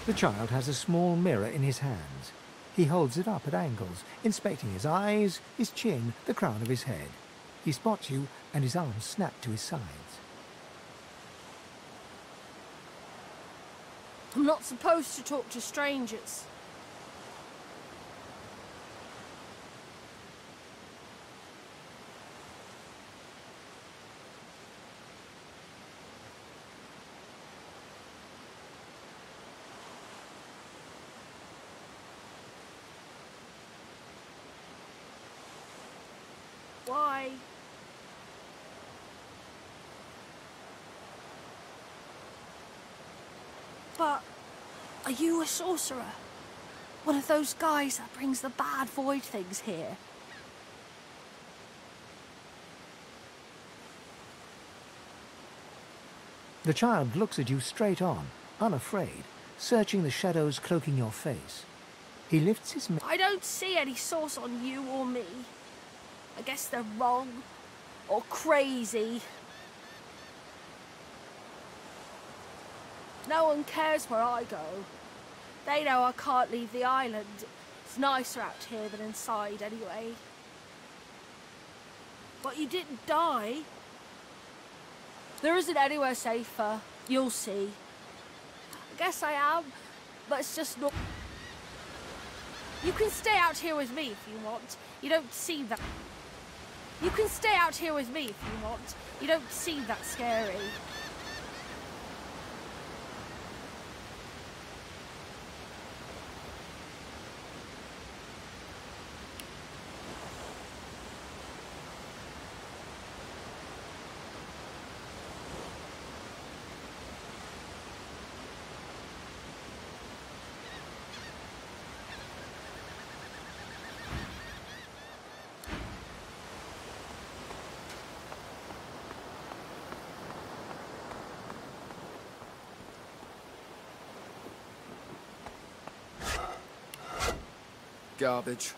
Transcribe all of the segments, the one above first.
The child has a small mirror in his hands. He holds it up at angles, inspecting his eyes, his chin, the crown of his head. He spots you, and his arms snap to his sides. I'm not supposed to talk to strangers. Why? But are you a sorcerer? One of those guys that brings the bad void things here? The child looks at you straight on, unafraid, searching the shadows cloaking your face. He lifts his... I don't see any source on you or me. I guess they're wrong, or crazy. No one cares where I go. They know I can't leave the island. It's nicer out here than inside anyway. But you didn't die. There isn't anywhere safer. You'll see. I guess I am, but it's just not... You can stay out here with me if you want. You don't seem that... You can stay out here with me if you want. You don't seem that scary. Garbage.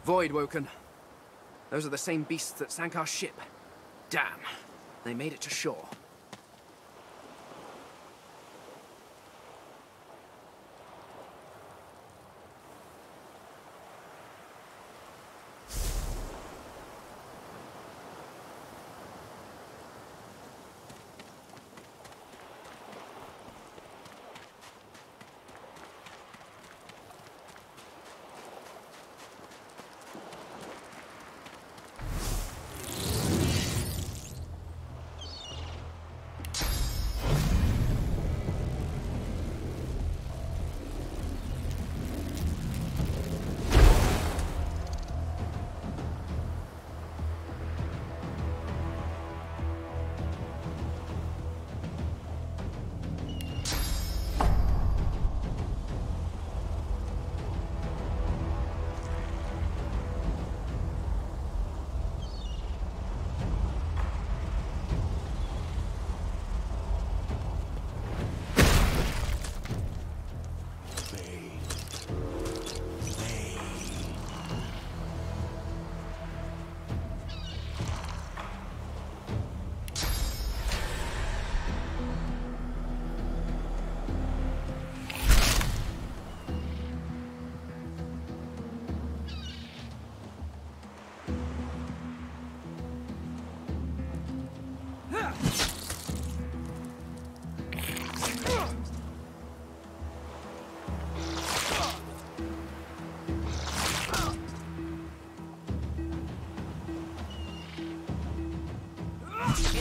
Void woken. Those are the same beasts that sank our ship. Damn. They made it to shore.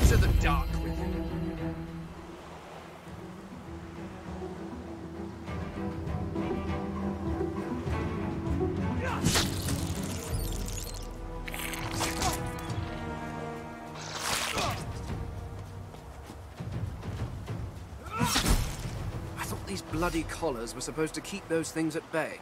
Into the dark with you. I thought these bloody collars were supposed to keep those things at bay.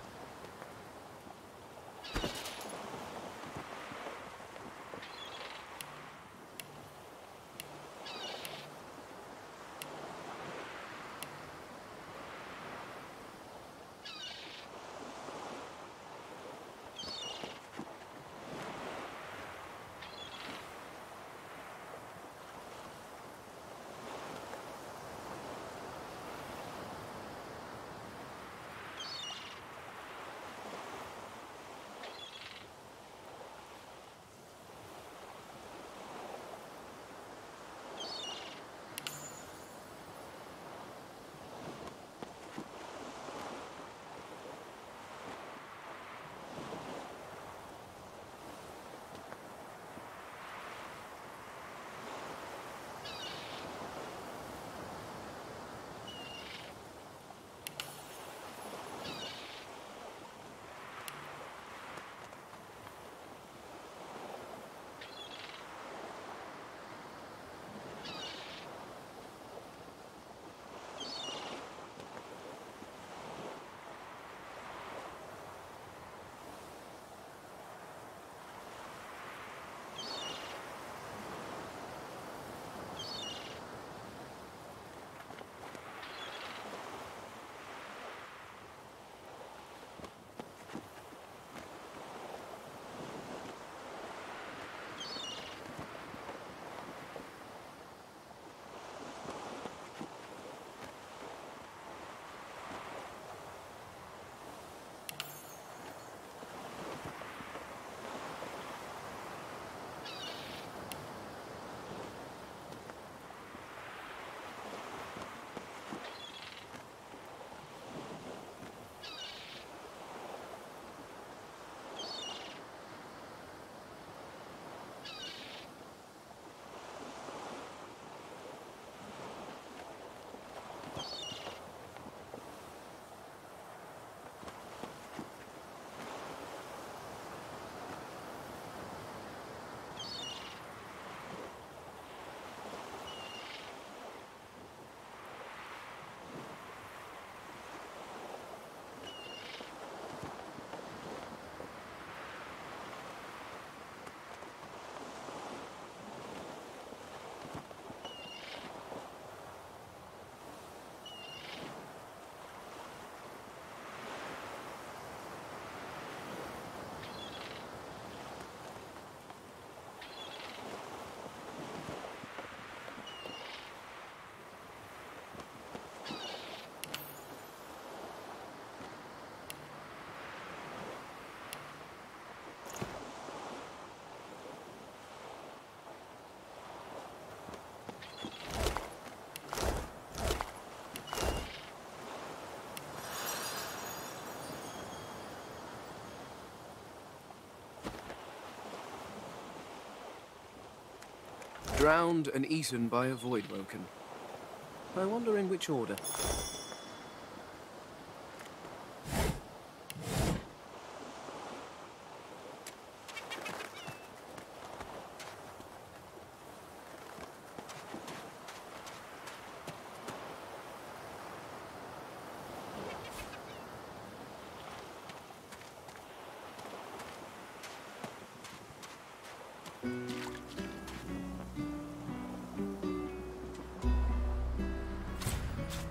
Drowned and eaten by a void woken. I wonder in which order.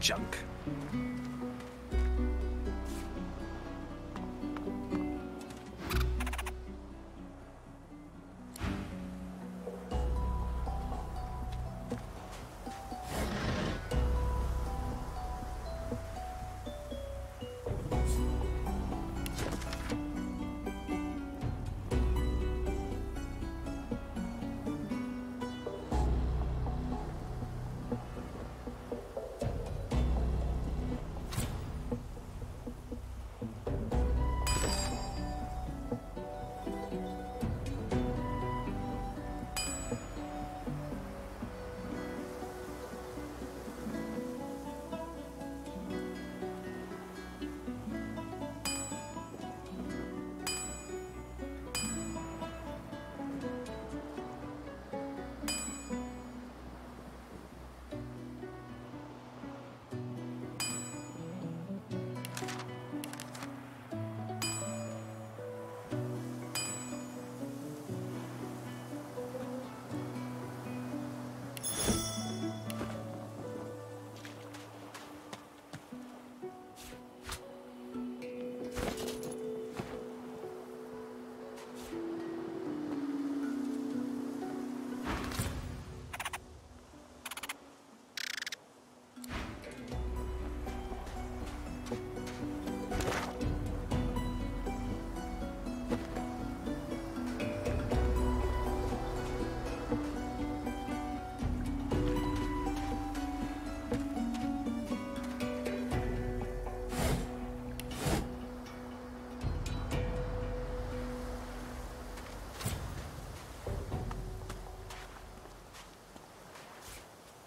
Junk.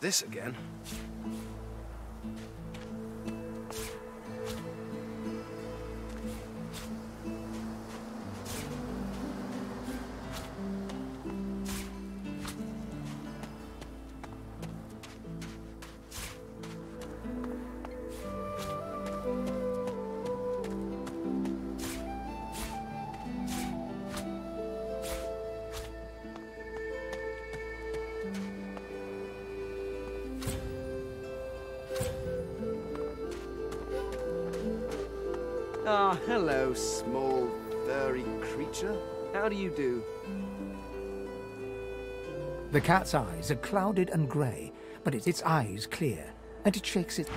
This again? Ah, hello, small, furry creature. How do you do? The cat's eyes are clouded and grey, but its eyes clear, and it shakes it.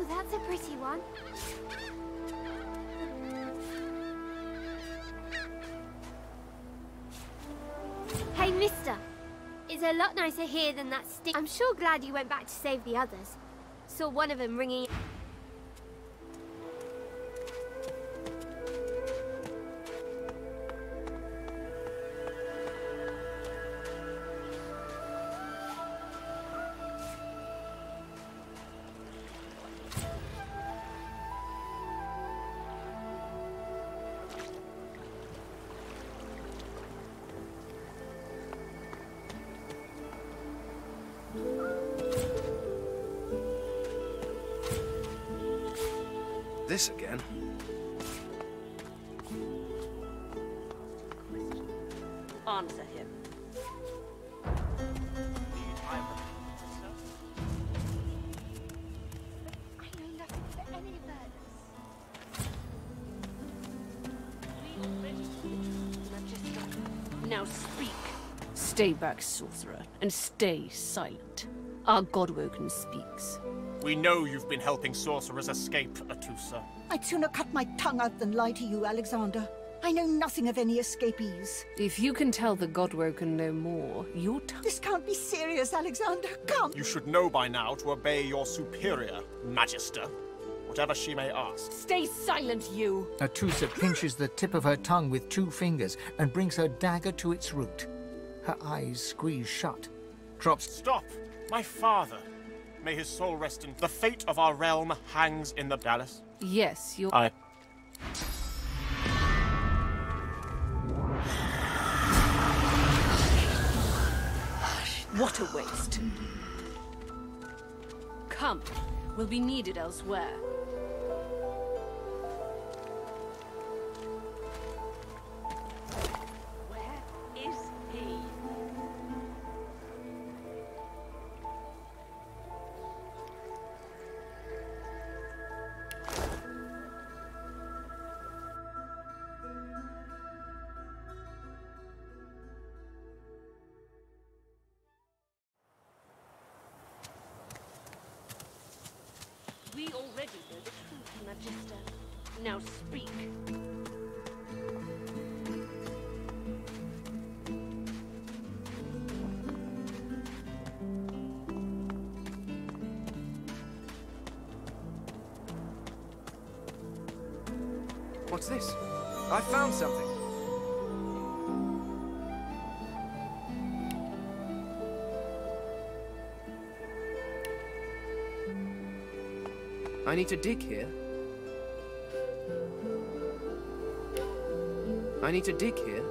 That's a pretty one. It's a lot nicer here than that stick. I'm sure glad you went back to save the others. Saw one of them ringing. This again? Answer him. I know nothing for any of that. Now speak. Stay back, sorcerer, and stay silent. Our Godwoken speaks. We know you've been helping sorcerers escape, Atusa. I'd sooner cut my tongue out than lie to you, Alexander. I know nothing of any escapees. If you can tell the Godwoken no more, your This can't be serious, Alexander. Come! You should know by now to obey your superior, Magister, whatever she may ask. Stay silent, you! Atusa pinches the tip of her tongue with 2 fingers and brings her dagger to its root. Her eyes squeeze shut. Drops. Stop! My father! May his soul rest in... The fate of our realm hangs in the Dallas. Yes, you're... What a waste. Come, we'll be needed elsewhere. Where is he? We already know the truth, Magister. Now speak. What's this? I found something. I need to dig here. I need to dig here.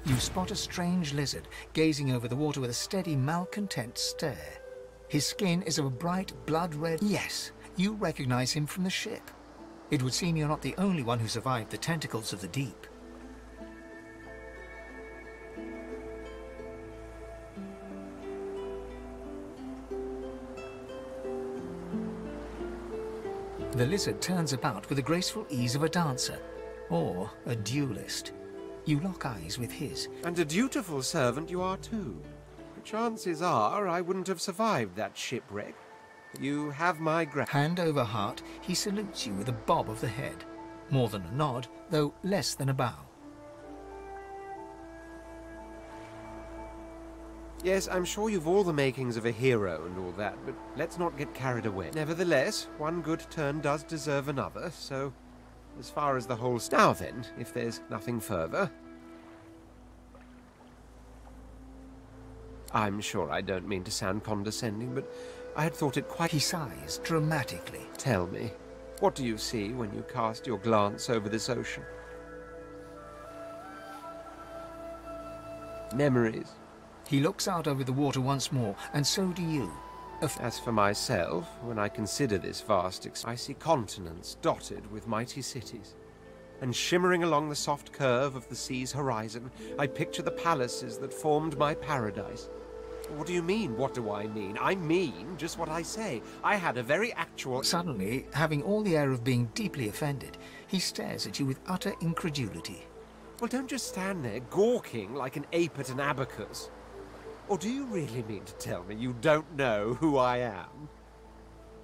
You spot a strange lizard gazing over the water with a steady, malcontent stare. His skin is of a bright, blood-red... Yes, you recognize him from the ship. It would seem you're not the only one who survived the tentacles of the deep. The lizard turns about with the graceful ease of a dancer, or a duelist. You lock eyes with his. And a dutiful servant you are too. The chances are I wouldn't have survived that shipwreck. You have my Hand over heart, he salutes you with a bob of the head. More than a nod, though less than a bow. Yes, I'm sure you've all the makings of a hero and all that, but let's not get carried away. Nevertheless, one good turn does deserve another, so... As far as the whole... Now then, if there's nothing further... I'm sure I don't mean to sound condescending, but I had thought it quite... He sighs dramatically. Tell me, What do you see when you cast your glance over this ocean? Memories. He looks out over the water once more, and so do you. As for myself, when I consider this vast I see continents dotted with mighty cities. And shimmering along the soft curve of the sea's horizon, I picture the palaces that formed my paradise. What do you mean, what do I mean? I mean just what I say. I had a very actual... Suddenly, having all the air of being deeply offended, he stares at you with utter incredulity. Well, don't just stand there gawking like an ape at an abacus. Or do you really mean to tell me you don't know who I am?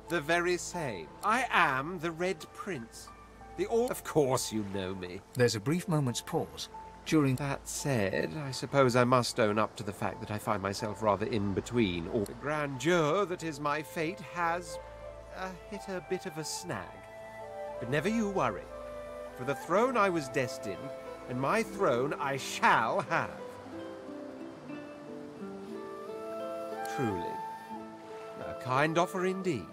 The very same. I am the Red Prince. Of course you know me. There's a brief moment's pause. During that said, I suppose I must own up to the fact that I find myself rather in between. Or the grandeur that is my fate has hit a bit of a snag. But never you worry. For the throne I was destined, and my throne I shall have. Truly. A kind offer indeed.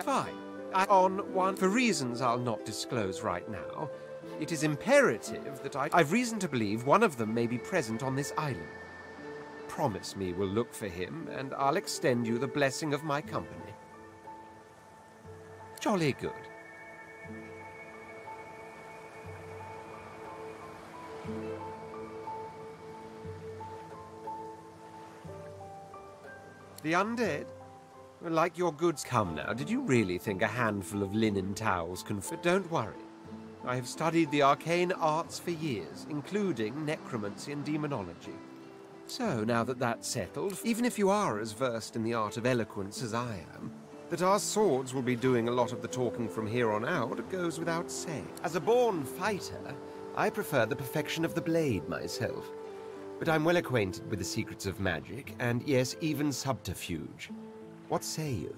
Fine. On one, for reasons I'll not disclose right now, it is imperative that I've reason to believe one of them may be present on this island. Promise me we'll look for him, and I'll extend you the blessing of my company. Jolly good. The undead? Like your goods. Come now, did you really think a handful of linen towels can fit? Don't worry. I have studied the arcane arts for years, including necromancy and demonology. So, now that that's settled, even if you are as versed in the art of eloquence as I am, that our swords will be doing a lot of the talking from here on out goes without saying. As a born fighter, I prefer the perfection of the blade myself. But I'm well acquainted with the secrets of magic, and yes, even subterfuge. What say you?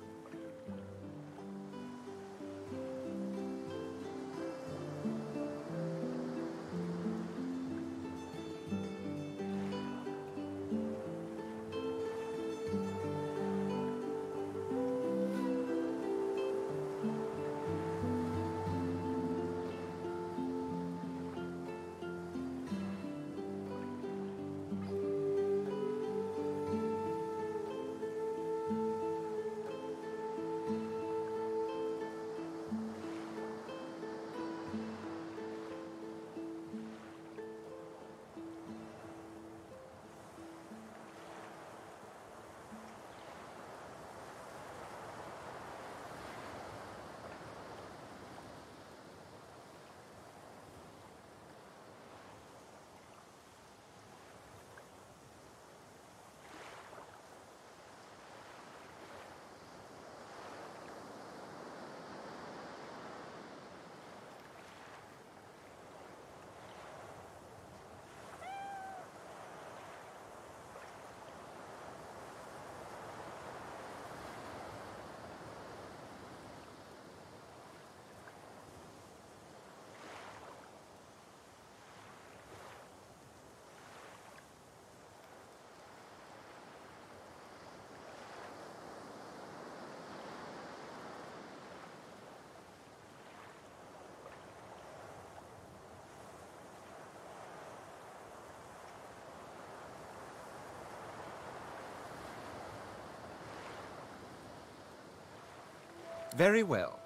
Very well.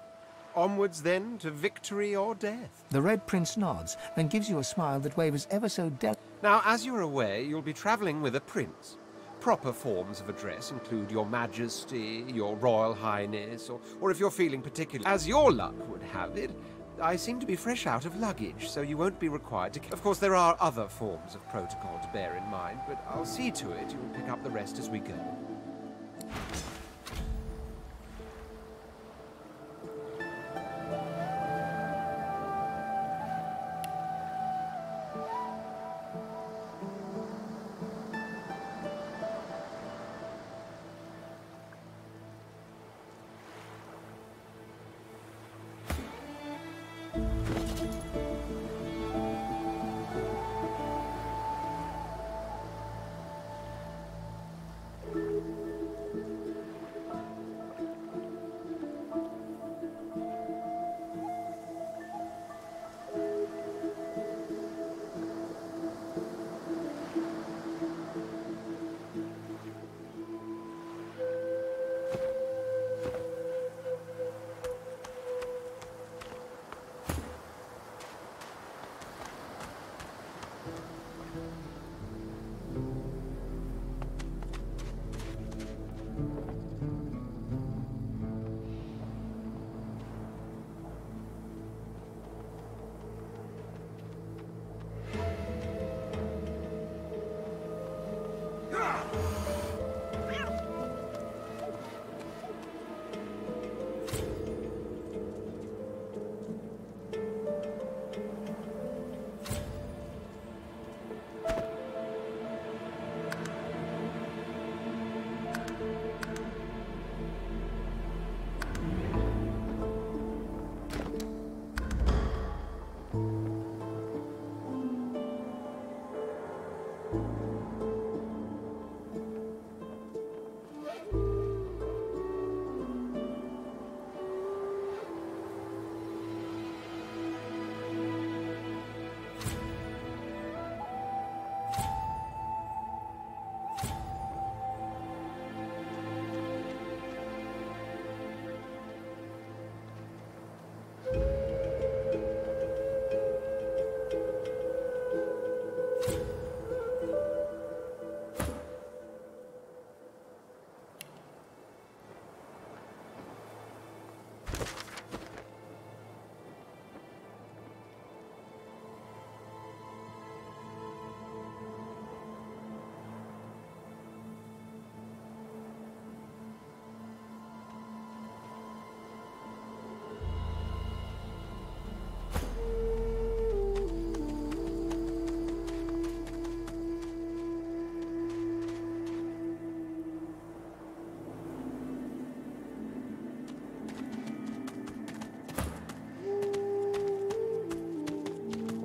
Onwards, then, to victory or death. The Red Prince nods and gives you a smile that wavers ever so Now, as you're aware, you'll be travelling with a prince. Proper forms of address include Your Majesty, Your Royal Highness, or if you're feeling particular. As your luck would have it, I seem to be fresh out of luggage, so you won't be required to... Of course, there are other forms of protocol to bear in mind, but I'll see to it you'll pick up the rest as we go.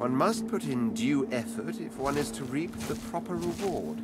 One must put in due effort if one is to reap the proper reward.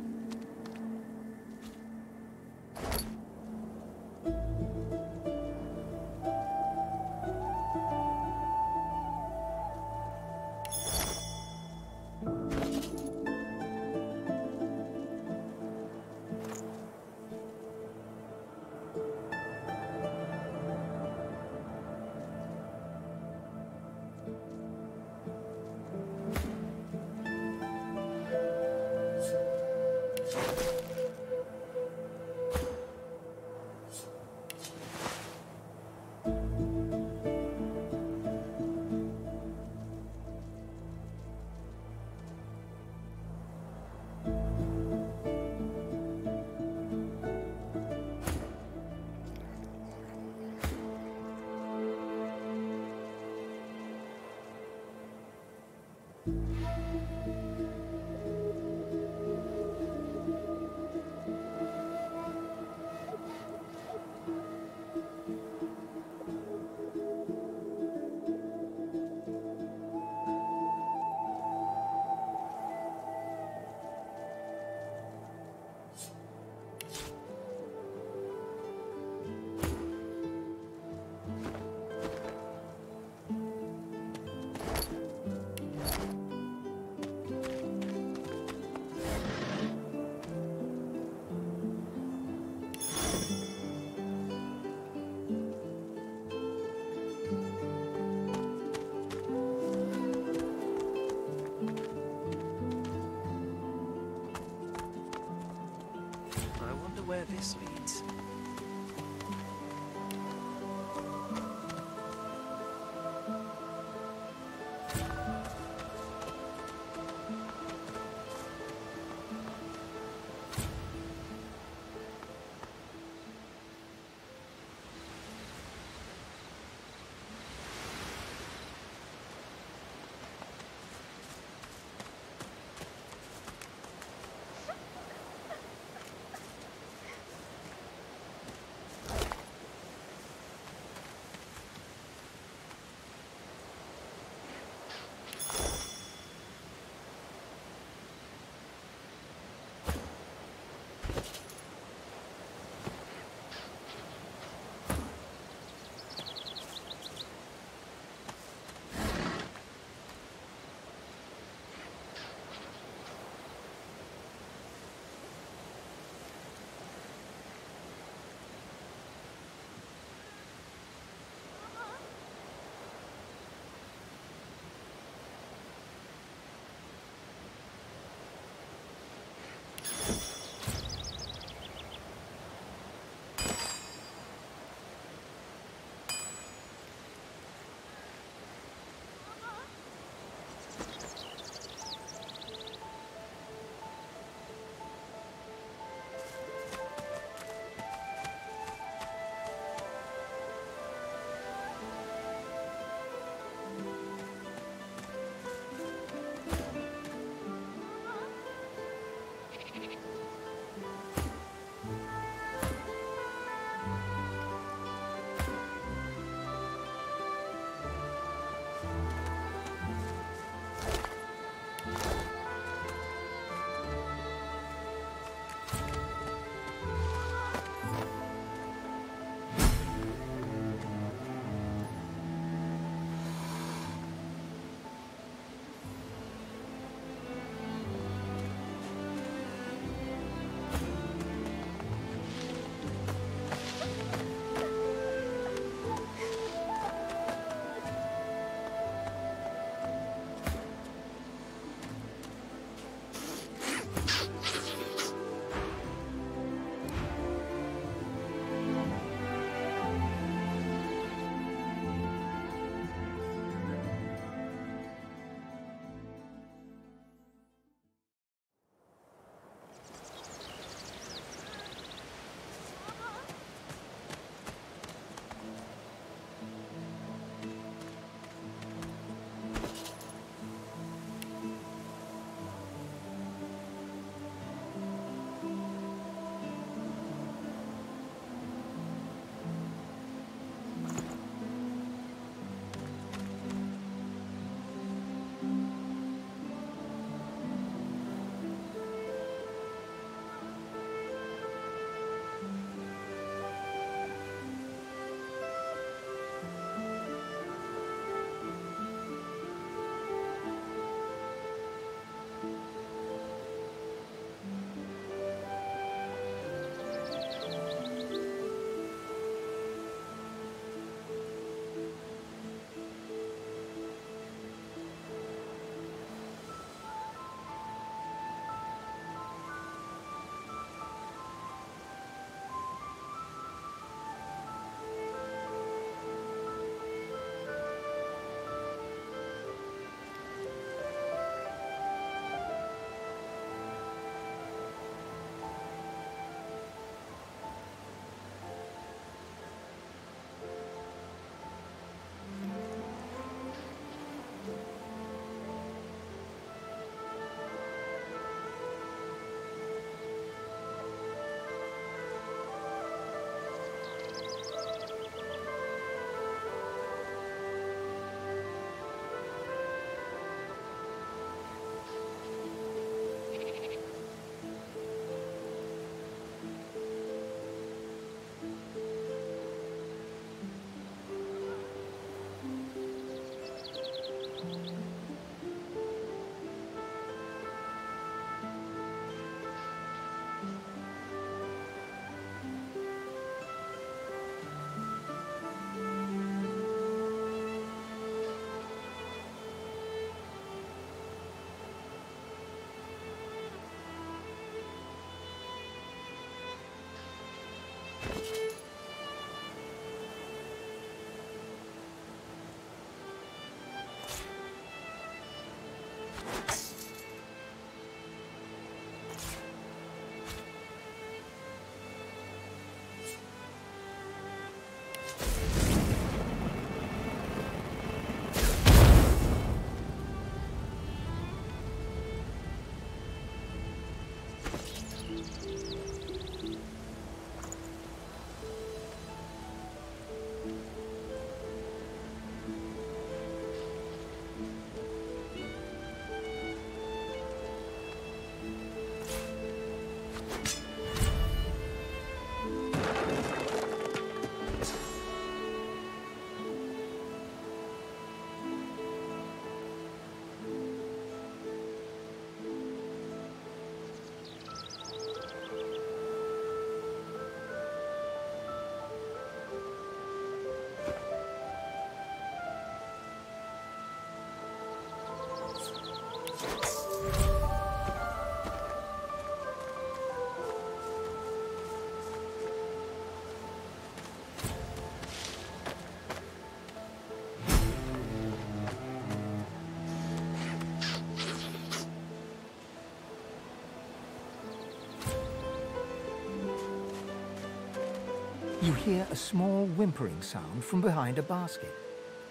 You hear a small whimpering sound from behind a basket.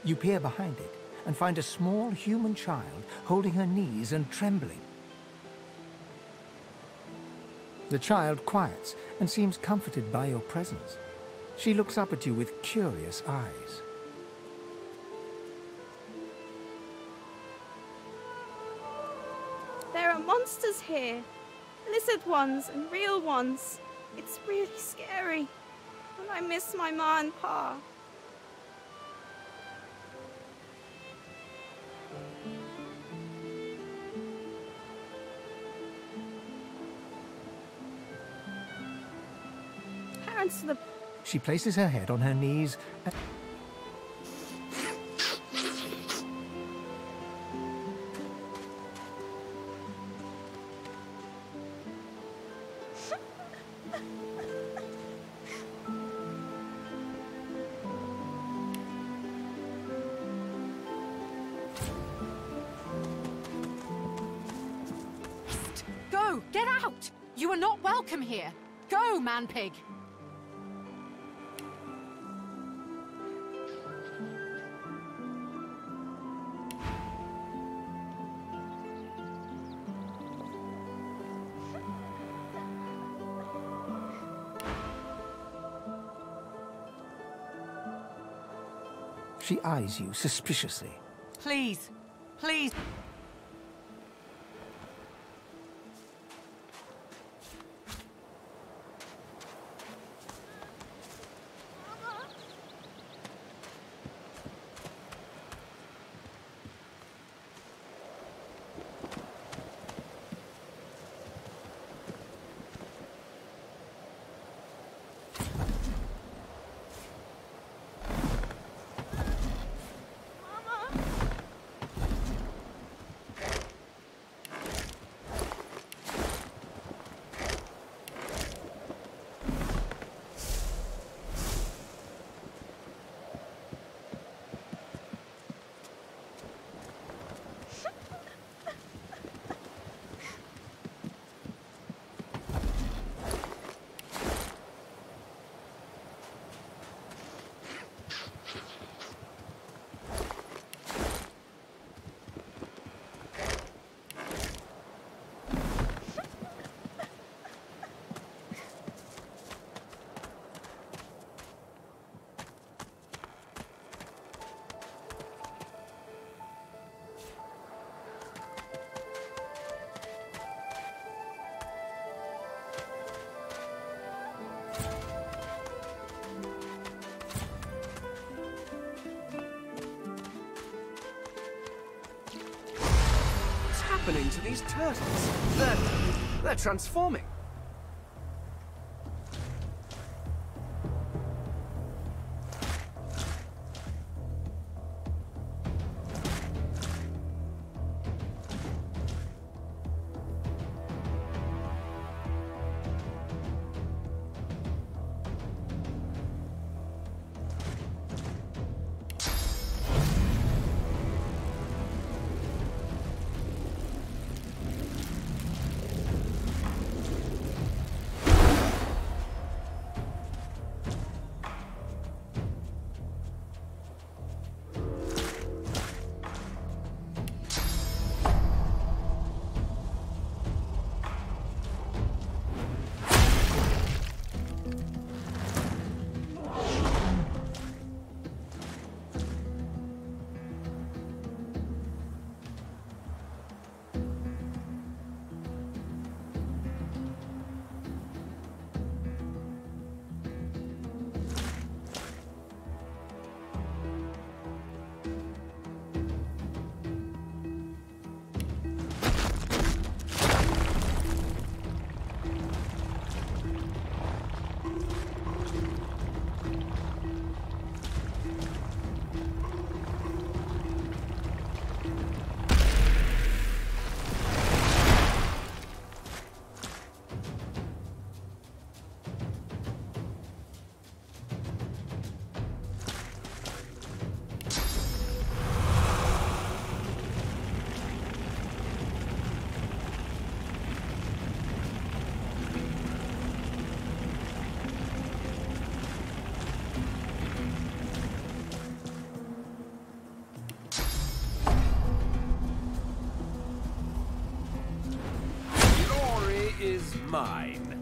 You peer behind it and find a small human child holding her knees and trembling. The child quiets and seems comforted by your presence. She looks up at you with curious eyes. There are monsters here. Lizard ones and real ones. It's really scary. And I miss my ma and pa. Parents are the... She places her head on her knees and... Go! Get out! You are not welcome here! Go, man-pig! She eyes you suspiciously. Please, please. Happening to these turtles? They're transforming. mine.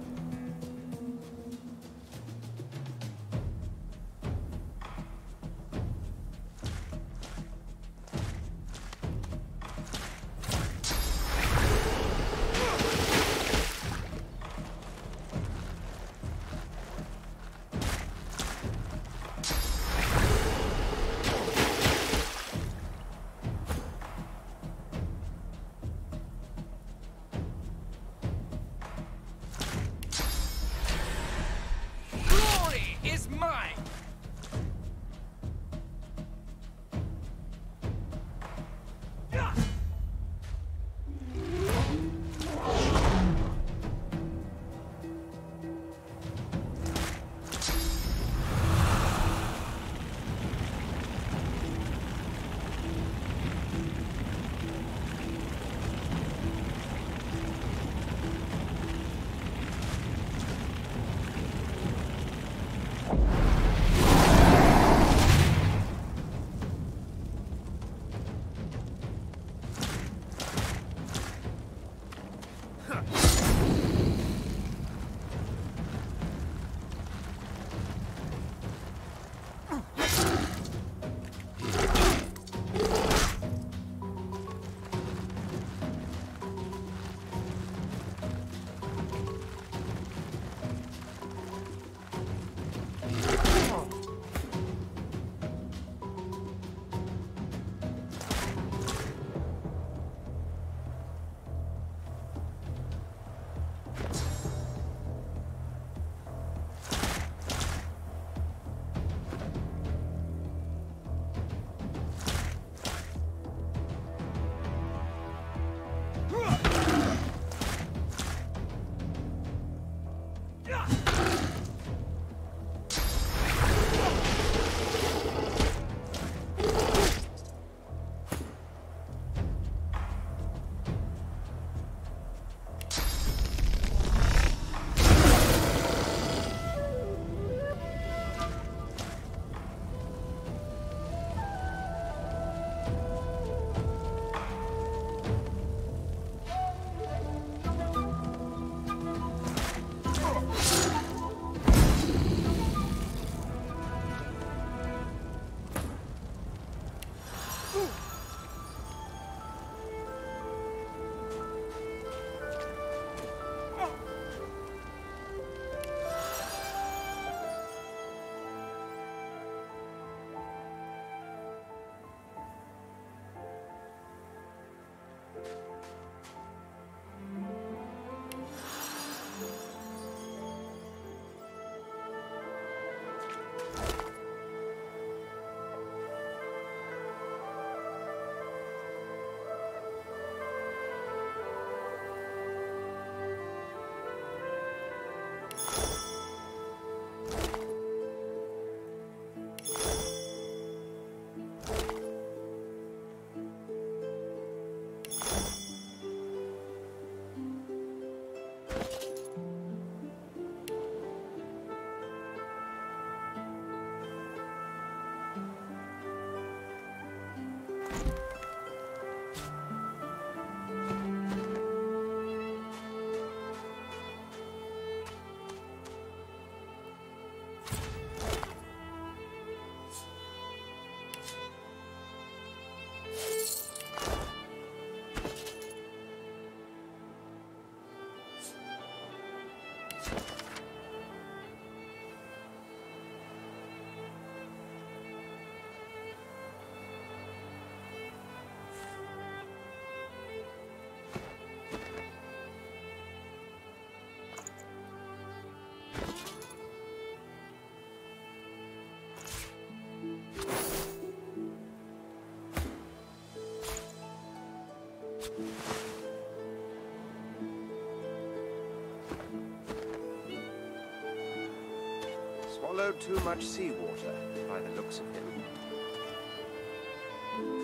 Swallowed too much seawater, by the looks of him.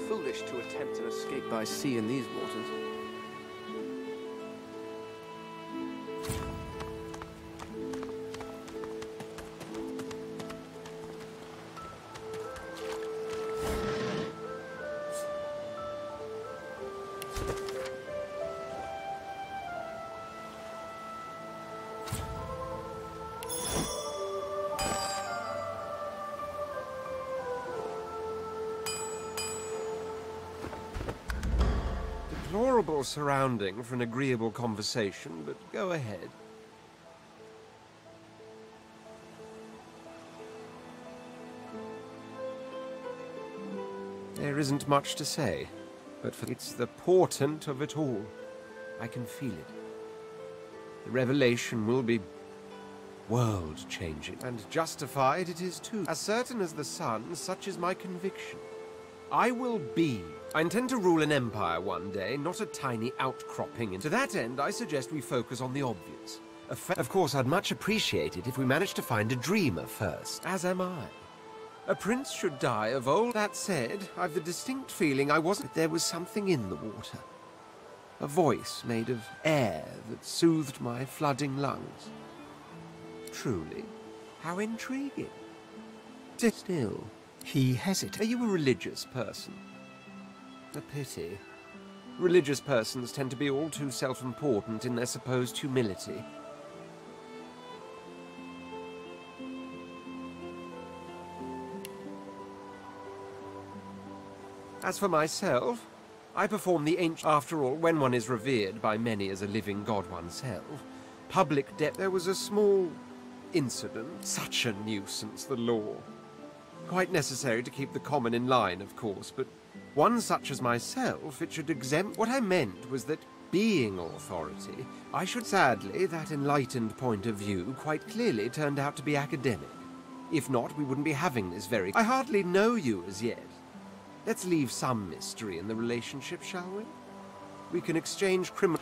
Foolish to attempt an escape by sea in these waters. deplorable surrounding for an agreeable conversation, but go ahead. There isn't much to say, but it's the portent of it all. I can feel it. The revelation will be world-changing, and justified it is too. As certain as the sun, such is my conviction. I will be. I intend to rule an empire one day, not a tiny outcropping. And to that end, I suggest we focus on the obvious. Of course, I'd much appreciate it if we managed to find a dreamer first, as am I. A prince should die of old. That said, I've the distinct feeling I wasn't. There was something in the water. A voice made of air that soothed my flooding lungs. Truly, how intriguing. Still, He hesitated. are you a religious person? A pity. Religious persons tend to be all too self-important in their supposed humility. As for myself, I perform the ancient... After all, when one is revered by many as a living god oneself, public debt... There was a small incident. Such a nuisance, the law. Quite necessary to keep the common in line, of course, but one such as myself, it should exempt... What I meant was that, being authority, I should... Sadly, that enlightened point of view quite clearly turned out to be academic. If not, we wouldn't be having this very... I hardly know you as yet. Let's leave some mystery in the relationship, shall we? We can exchange criminal...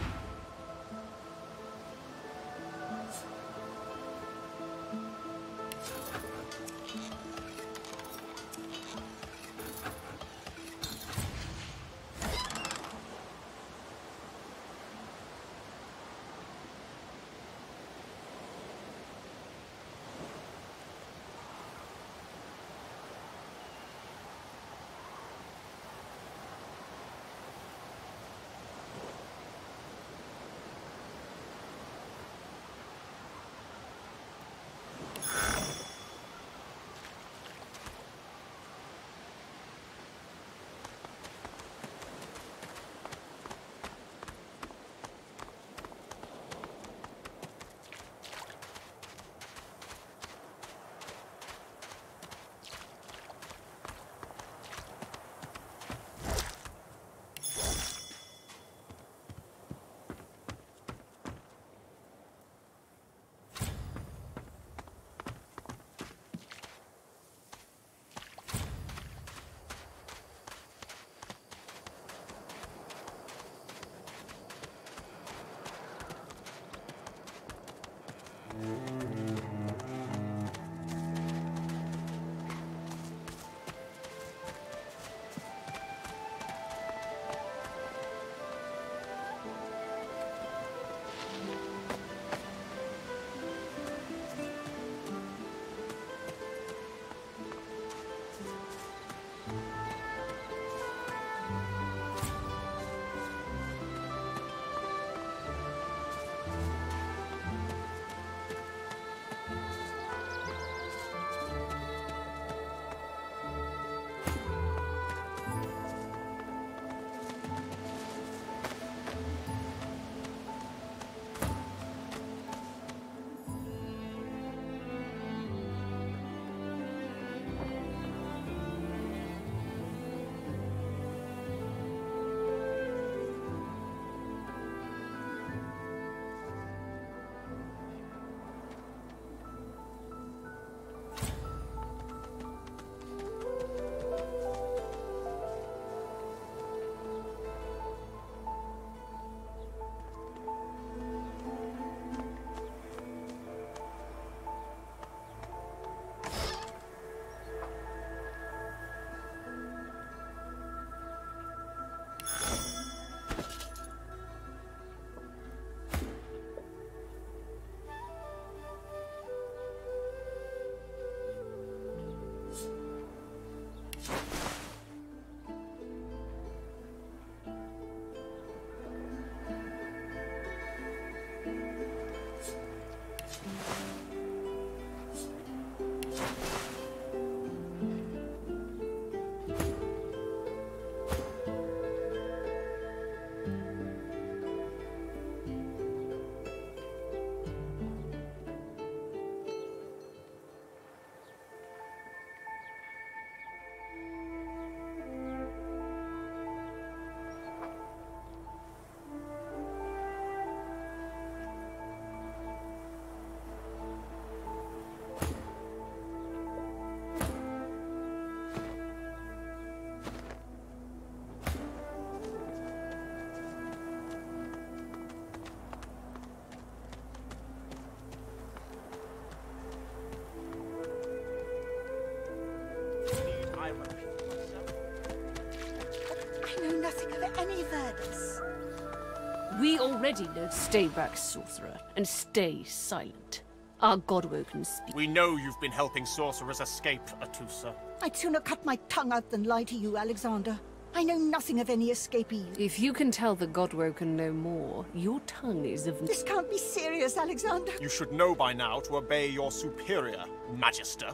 We already know. Stay back, sorcerer, and stay silent. Our godwoken speak. We know you've been helping sorcerers escape, Atusa. I'd sooner cut my tongue out than lie to you, Alexander. I know nothing of any escapees. If you can tell the godwoken no more, your tongue is of... This can't be serious, Alexander. You should know by now to obey your superior, Magister,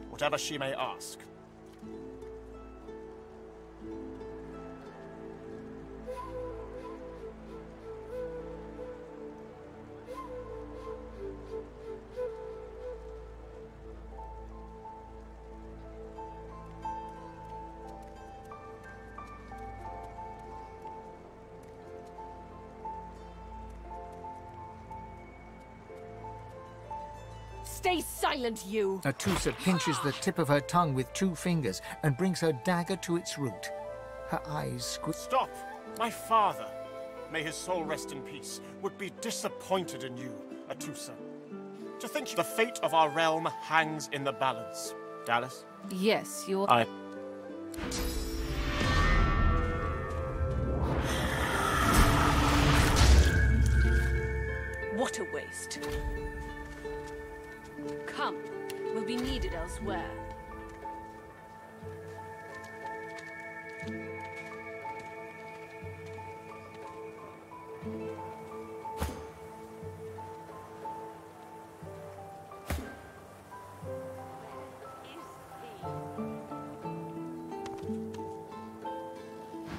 whatever she may ask. Stay silent, you! Atusa pinches the tip of her tongue with 2 fingers and brings her dagger to its root. Her eyes squint. Stop! My father, may his soul rest in peace, would be disappointed in you, Atusa. To think the fate of our realm hangs in the balance. Dallas? Yes, you're... What a waste. Come, we'll be needed elsewhere.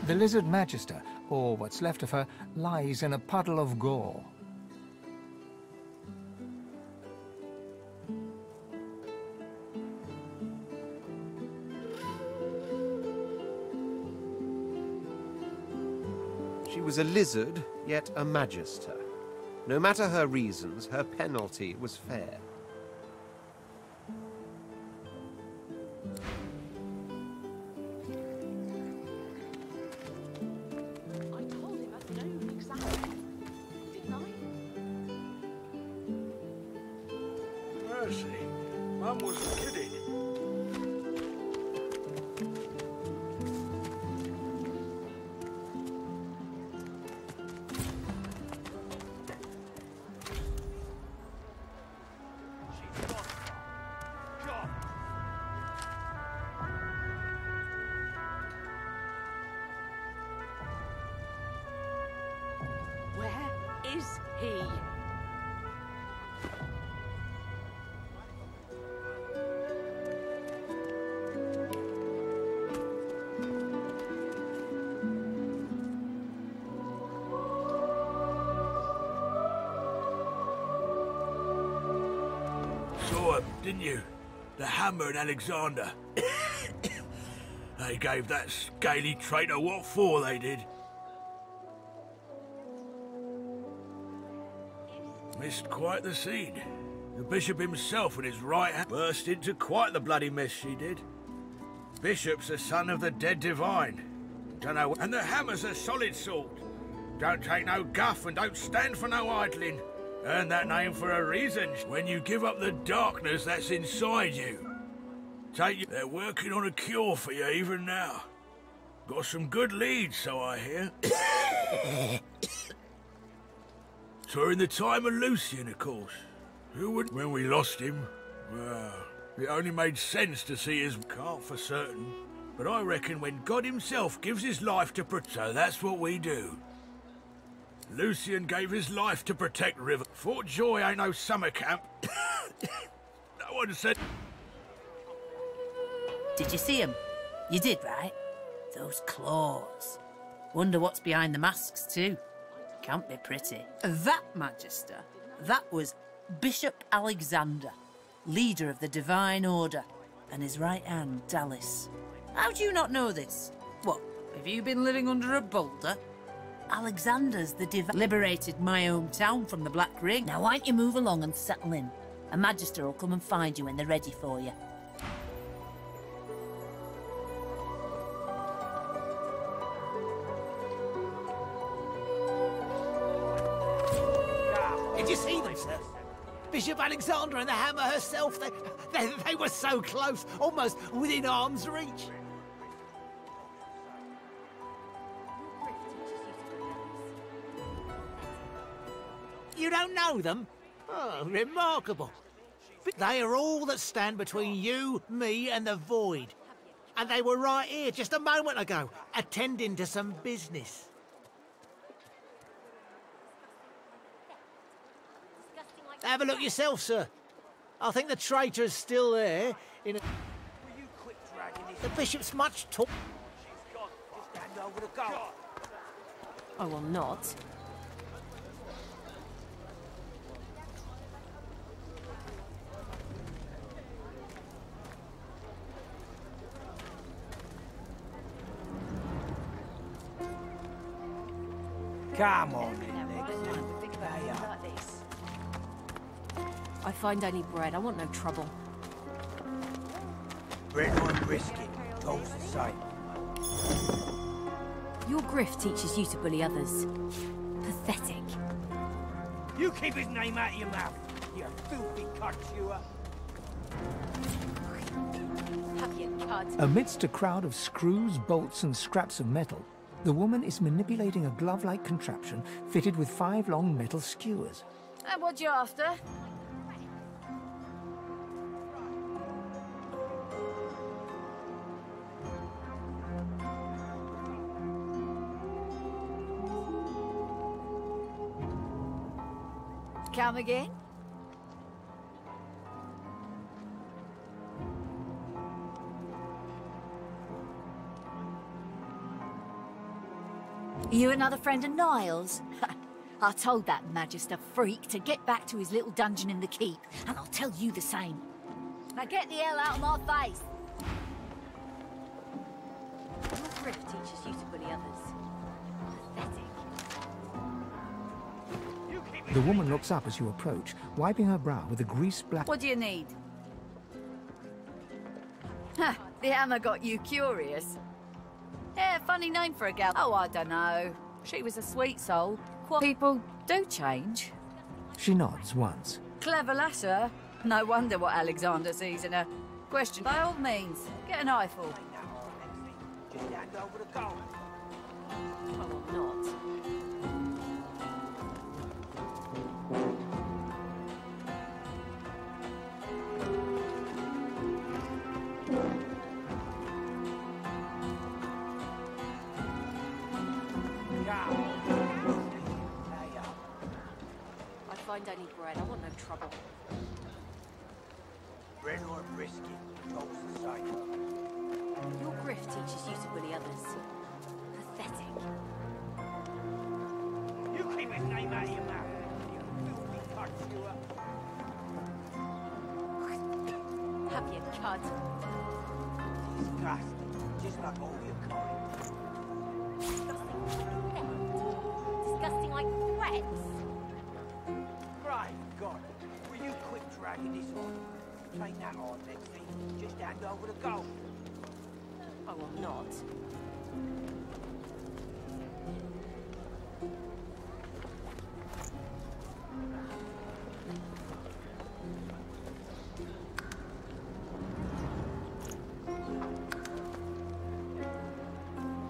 The lizard magister, or what's left of her, lies in a puddle of gore. She was a lizard, yet a magister. No matter her reasons, her penalty was fair. I told him I'd known exactly, didn't I? Mercy, Mum wasn't kidding. Where is he? Saw him, didn't you? The Hammer and Alexander. They gave that scaly traitor what for, they did. Missed quite the scene. The bishop himself and his right hand burst into quite the bloody mess, she did. Bishop's a son of the dead divine. Don't know, and the Hammer's a solid sort. Don't take no guff and don't stand for no idling. Earned that name for a reason. When you give up the darkness that's inside you. Take you. They're working on a cure for you even now. Got some good leads, so I hear. So in the time of Lucian, of course. Who would... When we lost him, well, it only made sense to see his... Can't for certain. But I reckon when God himself gives his life to protect... So that's what we do. Lucian gave his life to protect River. Fort Joy ain't no summer camp. No one said... Did you see him? You did, right? Those claws. Wonder what's behind the masks, too. Can't be pretty. That, Magister, that was Bishop Alexander, leader of the Divine Order, and his right hand, Dallas. How do you not know this? What, have you been living under a boulder? Alexander's the liberated my hometown from the Black Ring. Now, why don't you move along and settle in? A Magister will come and find you when they're ready for you. Did you see them, sir? Bishop Alexander and the Hammer herself, they were so close, almost within arm's reach. You don't know them? Oh, remarkable. They are all that stand between you, me, and the void. And they were right here just a moment ago, attending to some business. Have a look yourself, sir. I think the traitor is still there. The bishop's much tall. Just hand over the goal. I will not. Come on, I find only bread. I want no trouble. Bread or brisket, goes the same. Your grift teaches you to bully others. Pathetic. You keep his name out of your mouth, you filthy cut chewer. Have your cut. Amidst a crowd of screws, bolts, and scraps of metal, the woman is manipulating a glove-like contraption fitted with 5 long metal skewers. And what you after? Come again? You another friend of Niles? I told that Magister freak to get back to his little dungeon in the keep, and I'll tell you the same. Now get the hell out of my face! Your grift teaches you to bully others. Pathetic. The woman looks up as you approach, wiping her brow with a grease-black... What do you need? Ha! The hammer got you curious. Yeah, funny name for a gal. Oh, I don't know. She was a sweet soul. People do change. She nods once. Clever lasser. No wonder what Alexander sees in her. Question, by all means, get an eyeful. Just hand over the goal. I will not. Find only bread. I want no trouble. Bread or brisket, goes the same. Your grift teaches you to bully others. Pathetic. You keep his name out of your mouth, you filthy cut chewer. Have your cut. Disgusting, just like all your kind. Disgusting like threats. Right, God, will you quit dragging this on? Take that on, Lexi. Just hand over the goal. I will not.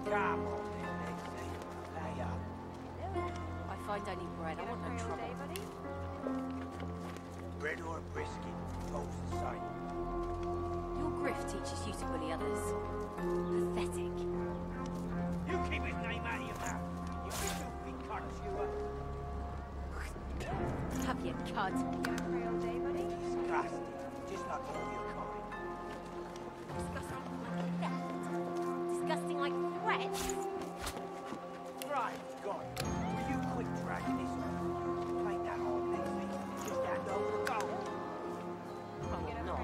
Come on, then, Lexi. Lay up. I find only bread. I want no trouble. Bread or brisket, goes the same. Your grift teaches you to bully others. Pathetic. You keep his name out of your mouth, you filthy cut chewer. Have your cut. Disgusting, just like all your kind. Disgusting like threats. Right, God, will you quit dragging this on? Take that on, Lexi. Just hand over the goal. I will not.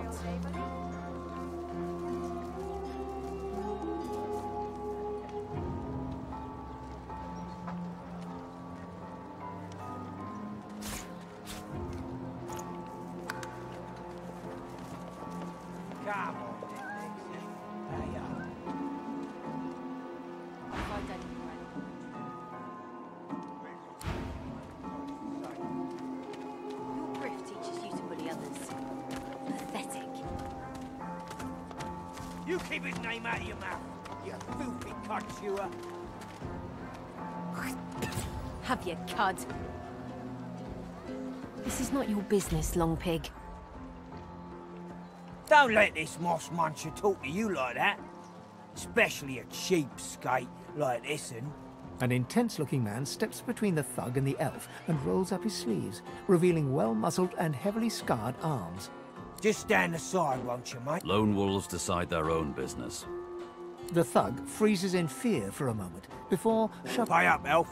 Come on, then, Lexi. Lay up. I find only bread. Your grift teaches you to bully others. Pathetic. You keep his name out of your mouth, you filthy cut chewer. Have your cud. This is not your business, Long Pig. Don't let this moss muncher talk to you like that. Especially a cheapskate like this one. An intense-looking man steps between the thug and the elf and rolls up his sleeves, revealing well-muscled and heavily scarred arms. Just stand aside, won't you, mate? Lone wolves decide their own business. The thug freezes in fear for a moment before Pay up, elf.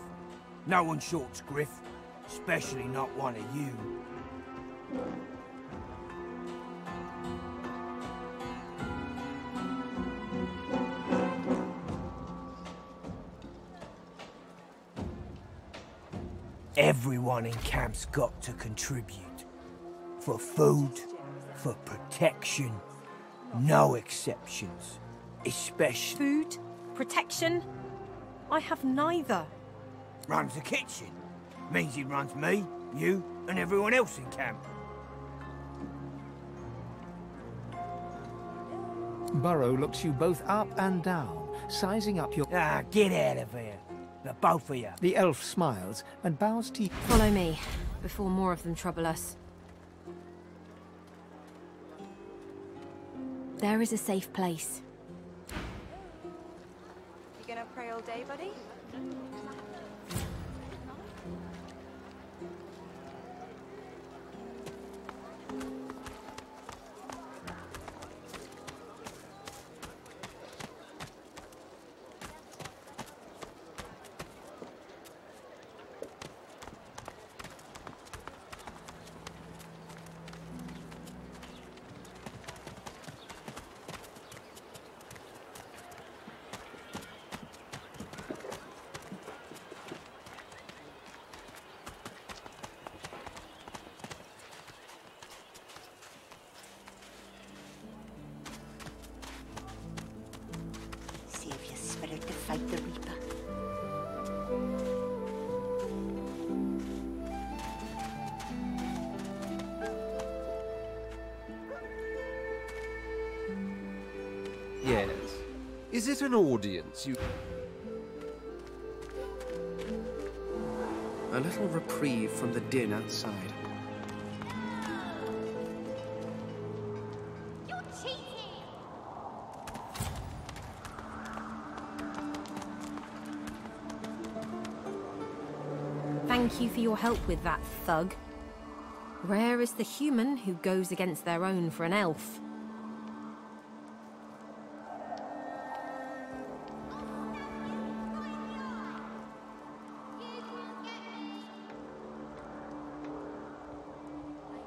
No one shorts griff, especially not one of you. Everyone in camp's got to contribute. For food, for protection, no exceptions. Especially... Food? Protection? I have neither. Runs the kitchen. Means he runs me, you, and everyone else in camp. Burrow looks you both up and down, sizing up your... Ah, get out of here. The both of you. The elf smiles and bows to you. Follow me, before more of them trouble us. There is a safe place. You gonna pray all day, buddy? To fight the Reaper. Yes. Is it an audience you... A little reprieve from the din outside. Thank you for your help with that, thug. Rare is the human who goes against their own for an elf.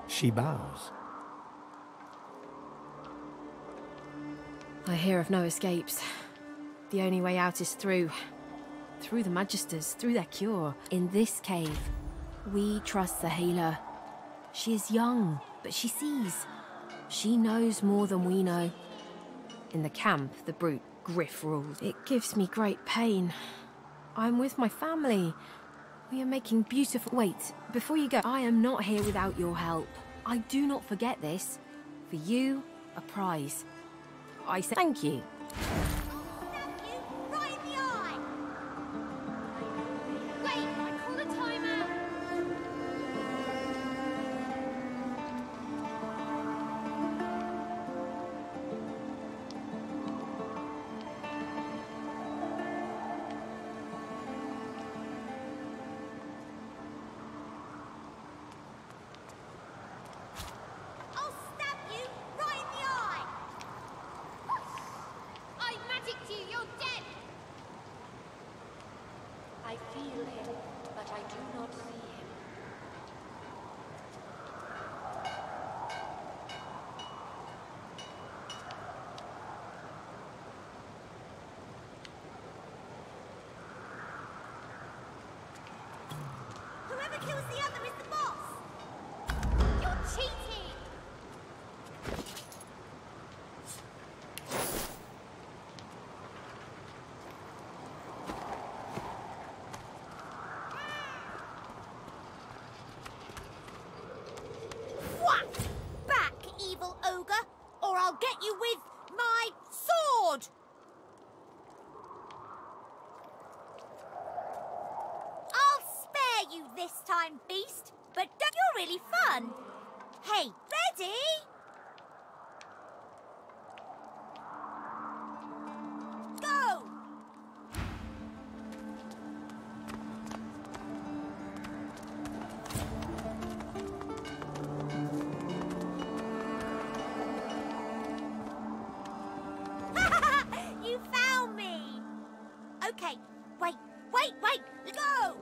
She bows. I hear of no escapes. The only way out is through the Magisters, through their cure. In this cave, we trust the healer. She is young, but she sees. She knows more than we know. In the camp, the brute Griff rules. It gives me great pain. I'm with my family. We are making beautiful... Wait, before you go, I am not here without your help. I do not forget this. For you, a prize. I say thank you. Whoever kills the other is the boss! You're cheating! Whack! Back, evil ogre, or I'll get you with my sword! I'll spare you this time, beast. but you're really fun. Hey, ready? Go! You found me! Okay, wait, go!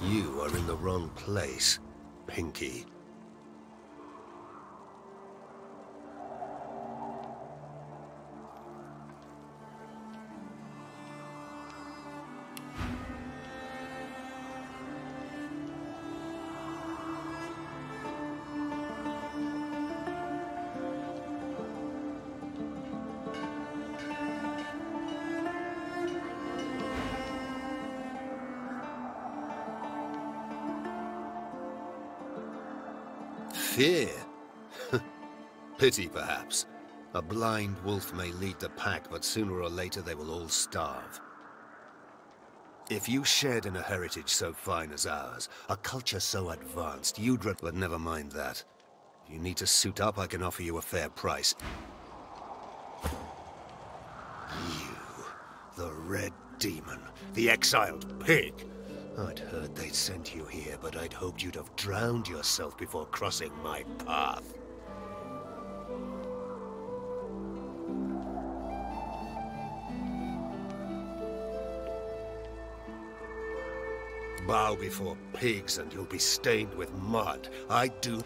You are in the wrong place, Pinky. Fear? Pity, perhaps. A blind wolf may lead the pack, but sooner or later they will all starve. If you shared in a heritage so fine as ours, a culture so advanced, but never mind that. If you need to suit up, I can offer you a fair price. You, the Red Demon, the exiled pig. I'd heard they'd sent you here, but I'd hoped you'd have drowned yourself before crossing my path. Bow before pigs and you'll be stained with mud. I do...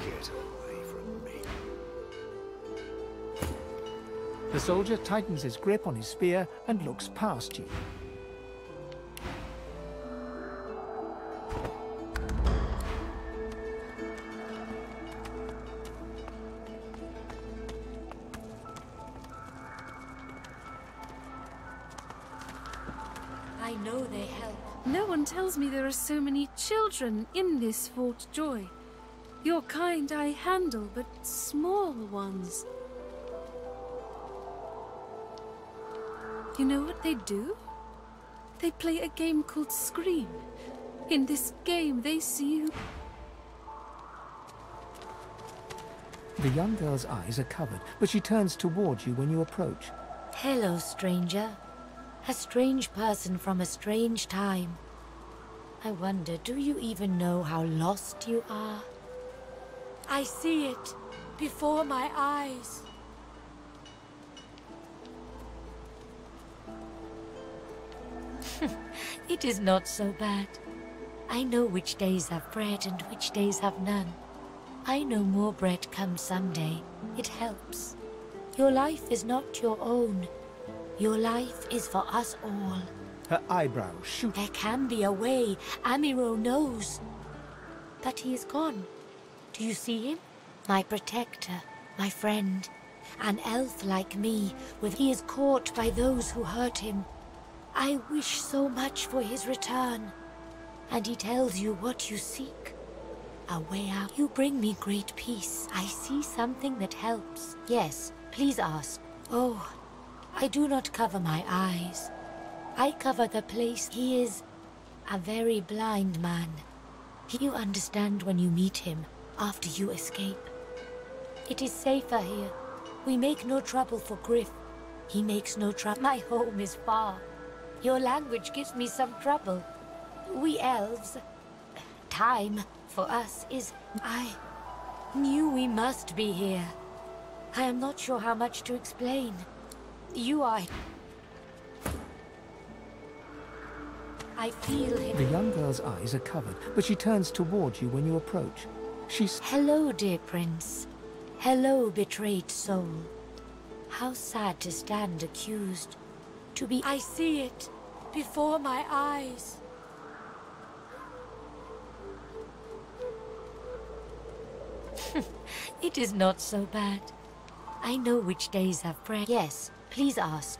Get away from me. The soldier tightens his grip on his spear and looks past you. I know they help. No one tells me there are so many children in this Fort Joy. Your kind I handle, but small ones. You know what they do? They play a game called Scream. In this game, they see you. The young girl's eyes are covered, but she turns towards you when you approach. Hello, stranger. A strange person from a strange time. I wonder, do you even know how lost you are? I see it before my eyes. It is not so bad. I know which days have bread and which days have none. I know more bread comes someday. It helps. Your life is not your own. Your life is for us all. Her eyebrows shoot. There can be a way. Amiro knows. But he is gone. Do you see him? My protector, my friend. An elf like me, he is caught by those who hurt him. I wish so much for his return. And he tells you what you seek. A way out. You bring me great peace. I see something that helps. Yes, please ask. Oh, I do not cover my eyes. I cover the place. He is a very blind man. You understand when you meet him, after you escape. It is safer here. We make no trouble for Griff. He makes no trouble. My home is far. Your language gives me some trouble. We elves... Time, for us, is... I knew we must be here. I am not sure how much to explain. You are... I feel him. The young girl's eyes are covered, but she turns towards you when you approach. She's... Hello, dear prince. Hello, betrayed soul. How sad to stand accused. To be... I see it before my eyes. It is not so bad. I know which days have prayer. Yes, please ask.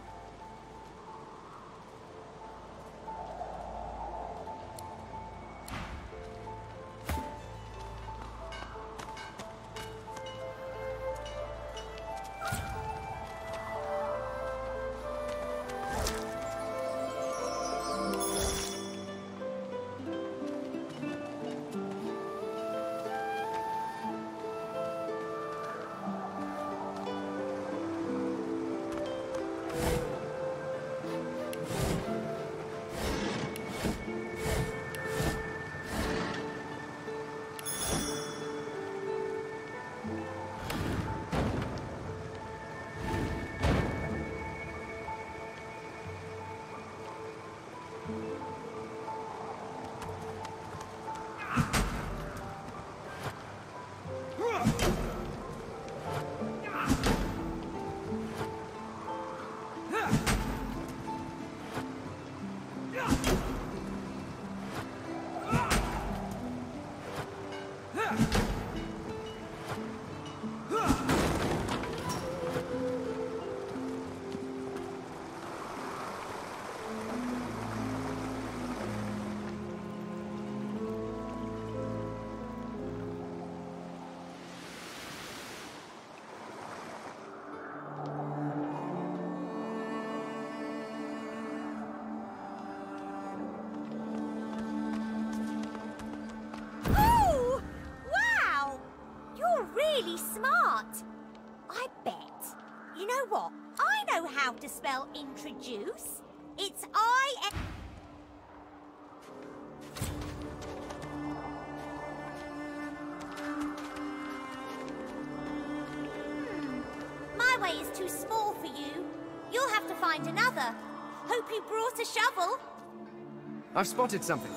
To spell introduce. It's My way is too small for you. You'll have to find another. Hope you brought a shovel. I've spotted something.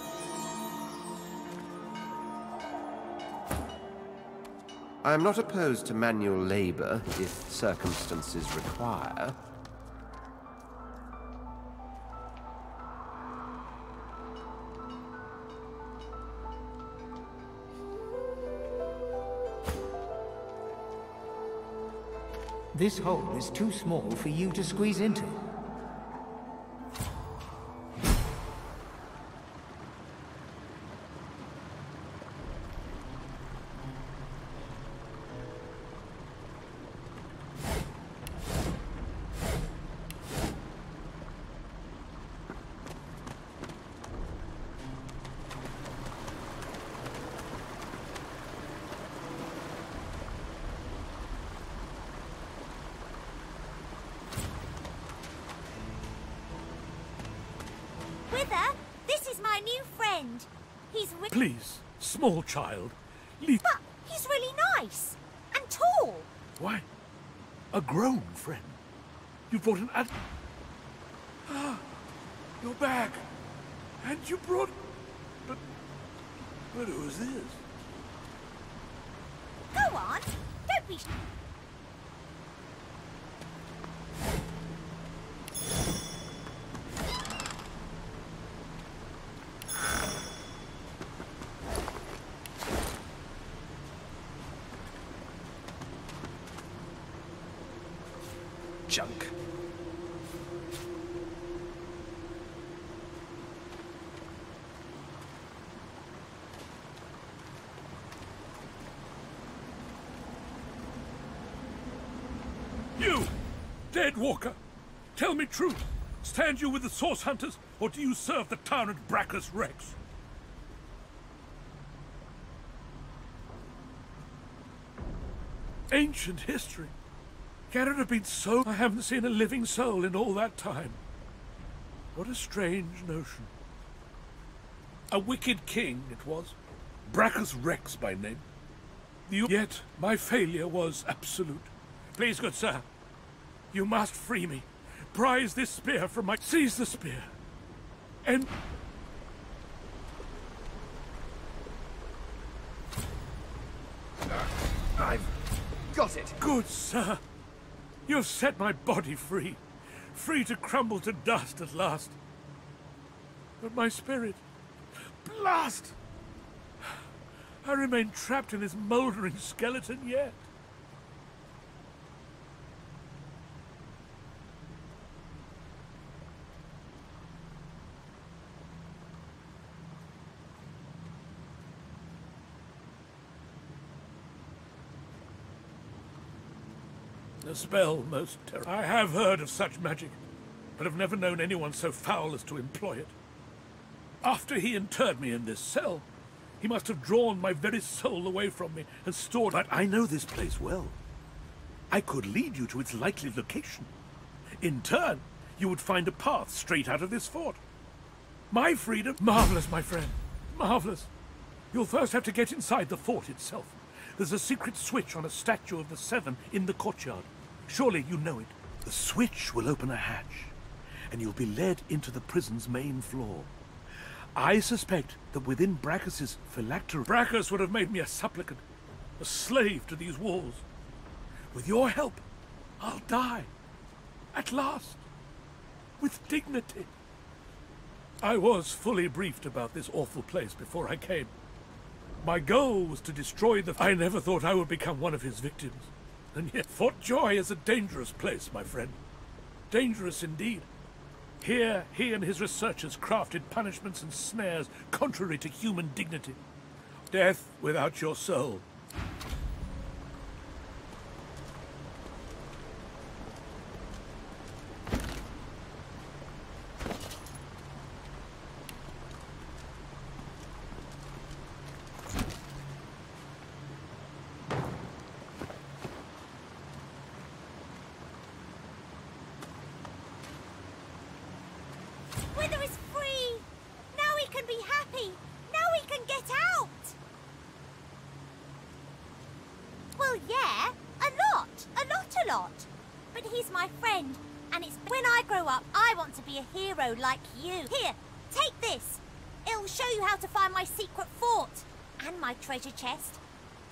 I am not opposed to manual labor if circumstances require. This hole is too small for you to squeeze into. This is my new friend. He's Please, small child, leave. But he's really nice and tall. Why? A grown friend? You brought an you're back. And you brought... But who is this? Go on. Don't be... Junk. You, dead walker, tell me truth. Stand you with the source hunters, or do you serve the tyrant Brachus Rex? Ancient history. Can it have been so? I haven't seen a living soul in all that time. What a strange notion. A wicked king it was, Brachus Rex by name. Yet my failure was absolute. Please, good sir, you must free me. Prize this spear from my... Seize the spear. And... I've got it. Good sir. You've set my body free. Free to crumble to dust at last. But my spirit... Blast! I remain trapped in this mouldering skeleton yet. A spell most terrible. I have heard of such magic, but have never known anyone so foul as to employ it. After he interred me in this cell, he must have drawn my very soul away from me and stored it. But I know this place well. I could lead you to its likely location. In turn, you would find a path straight out of this fort. My freedom... Marvelous, my friend. Marvelous. You'll first have to get inside the fort itself. There's a secret switch on a statue of the Seven in the courtyard. Surely you know it. The switch will open a hatch, and you'll be led into the prison's main floor. I suspect that within Brachus's phylactery... Brachus would have made me a supplicant, a slave to these walls. With your help, I'll die. At last. With dignity. I was fully briefed about this awful place before I came. My goal was to destroy the... I never thought I would become one of his victims. And yet, Fort Joy is a dangerous place, my friend. Dangerous indeed. Here, he and his researchers crafted punishments and snares contrary to human dignity. Death without your soul. Wither is free! Now he can be happy! Now he can get out! Well, yeah, a lot. But he's my friend, and it's when I grow up, I want to be a hero like you. Here, take this. It'll show you how to find my secret fort and my treasure chest.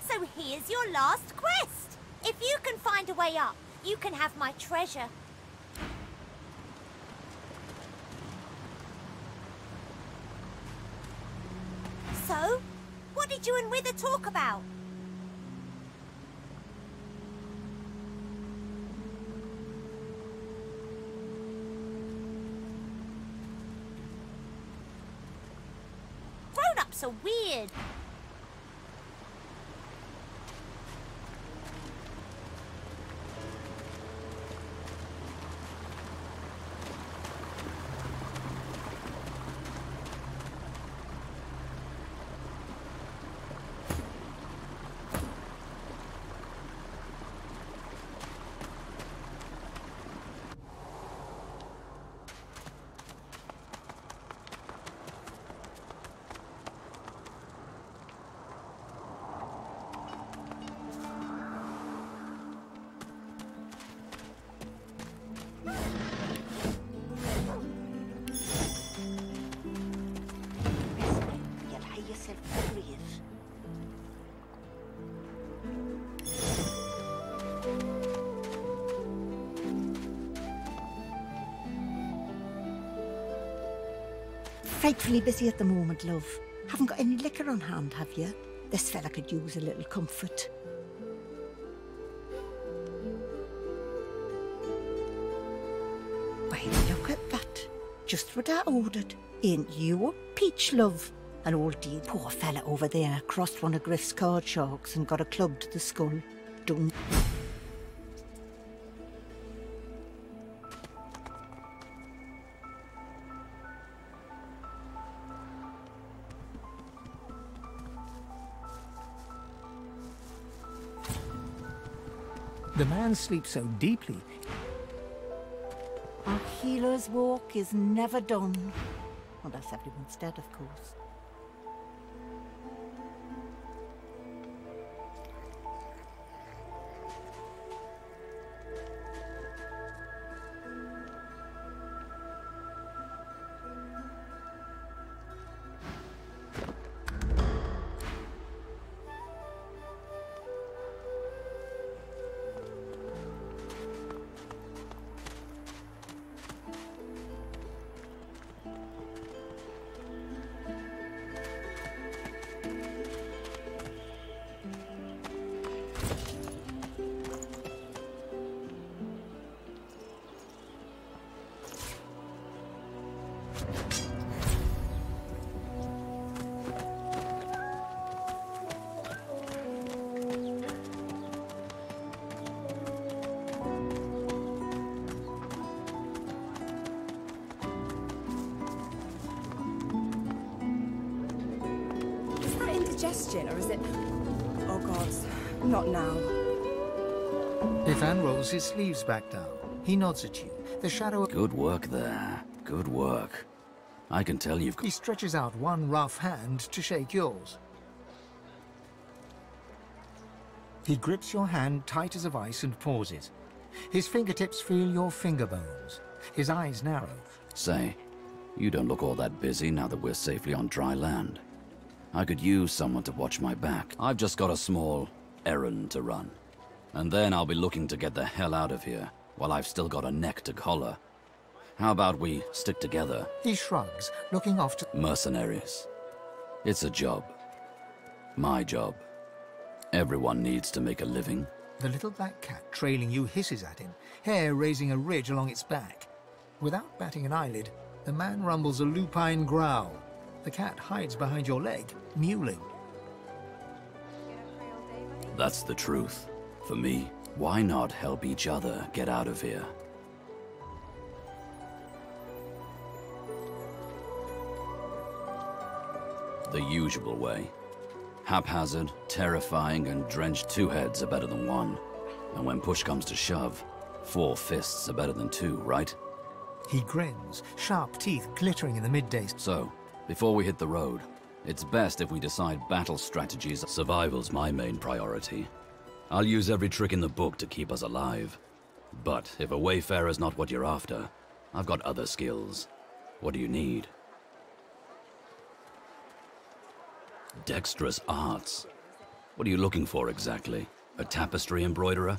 So here's your last quest. If you can find a way up, you can have my treasure. So, what did you and Wither talk about? Grown-ups are weird. Frightfully busy at the moment, love. Haven't got any liquor on hand, have you? This fella could use a little comfort. Why, look at that. Just what I ordered. Ain't you a peach, love? An old dear poor fella over there crossed one of Griff's card sharks and got a club to the skull. Don't... The man sleeps so deeply. Our healer's walk is never done. Unless everyone's dead, of course. indigestion, or is it... Oh, God. Not now. Biff unrolls his sleeves back down. He nods at you. The shadow... Good work there. Good work. I can tell you've... He stretches out one rough hand to shake yours. He grips your hand tight as a vice and pauses. His fingertips feel your finger bones. His eyes narrow. Say, you don't look all that busy now that we're safely on dry land. I could use someone to watch my back. I've just got a small errand to run. And then I'll be looking to get the hell out of here, while I've still got a neck to collar. How about we stick together? He shrugs, looking off to... Mercenaries. It's a job. My job. Everyone needs to make a living. The little black cat trailing you hisses at him, hair raising a ridge along its back. Without batting an eyelid, the man rumbles a lupine growl. The cat hides behind your leg, mewling. That's the truth. For me, why not help each other get out of here? The usual way. Haphazard, terrifying, and drenched. 2 heads are better than 1. And when push comes to shove, 4 fists are better than 2, right? He grins, sharp teeth glittering in the midday. So, before we hit the road, it's best if we decide battle strategies. Survival's my main priority. I'll use every trick in the book to keep us alive. But if a wayfarer's not what you're after, I've got other skills. What do you need? Dexterous arts. What are you looking for exactly? A tapestry embroiderer?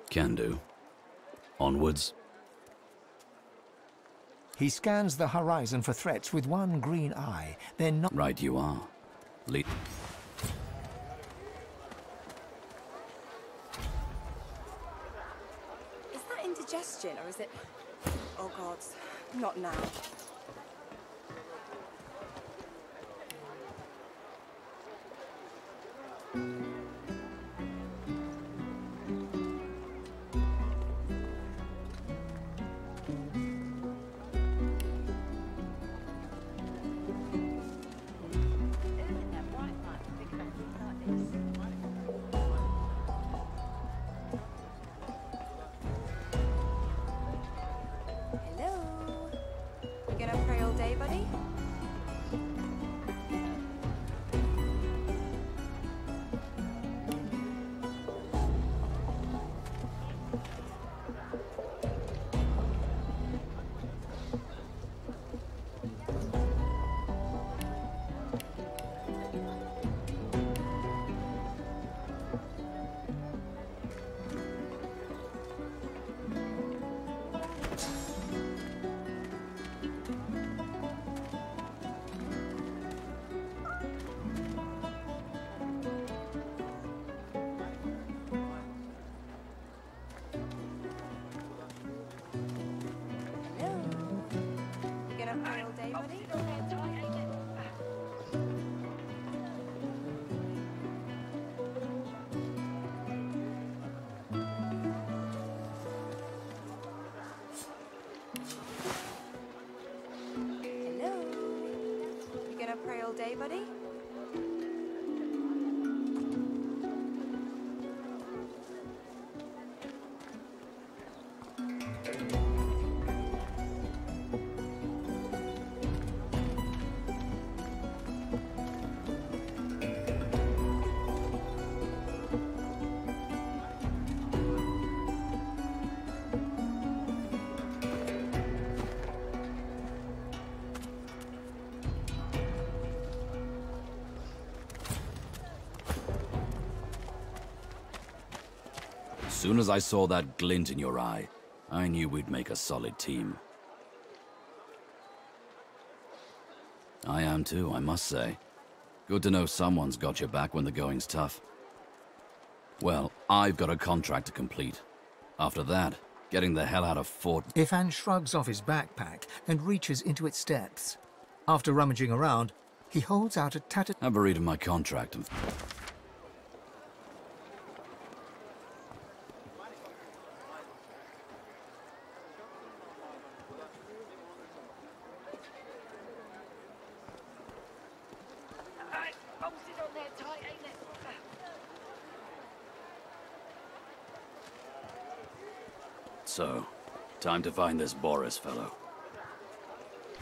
Can do. Onwards. He scans the horizon for threats with one green eye, then not... Right you are. Is that indigestion, or is it... Oh, God. Not now. Pray all day, buddy? As soon as I saw that glint in your eye, I knew we'd make a solid team. I am too, I must say. Good to know someone's got your back when the going's tough. Well, I've got a contract to complete. After that, getting the hell out of Fort... Ifan shrugs off his backpack and reaches into its depths. After rummaging around, he holds out a tattered... Have a read of my contract and... So, time to find this Boris fellow.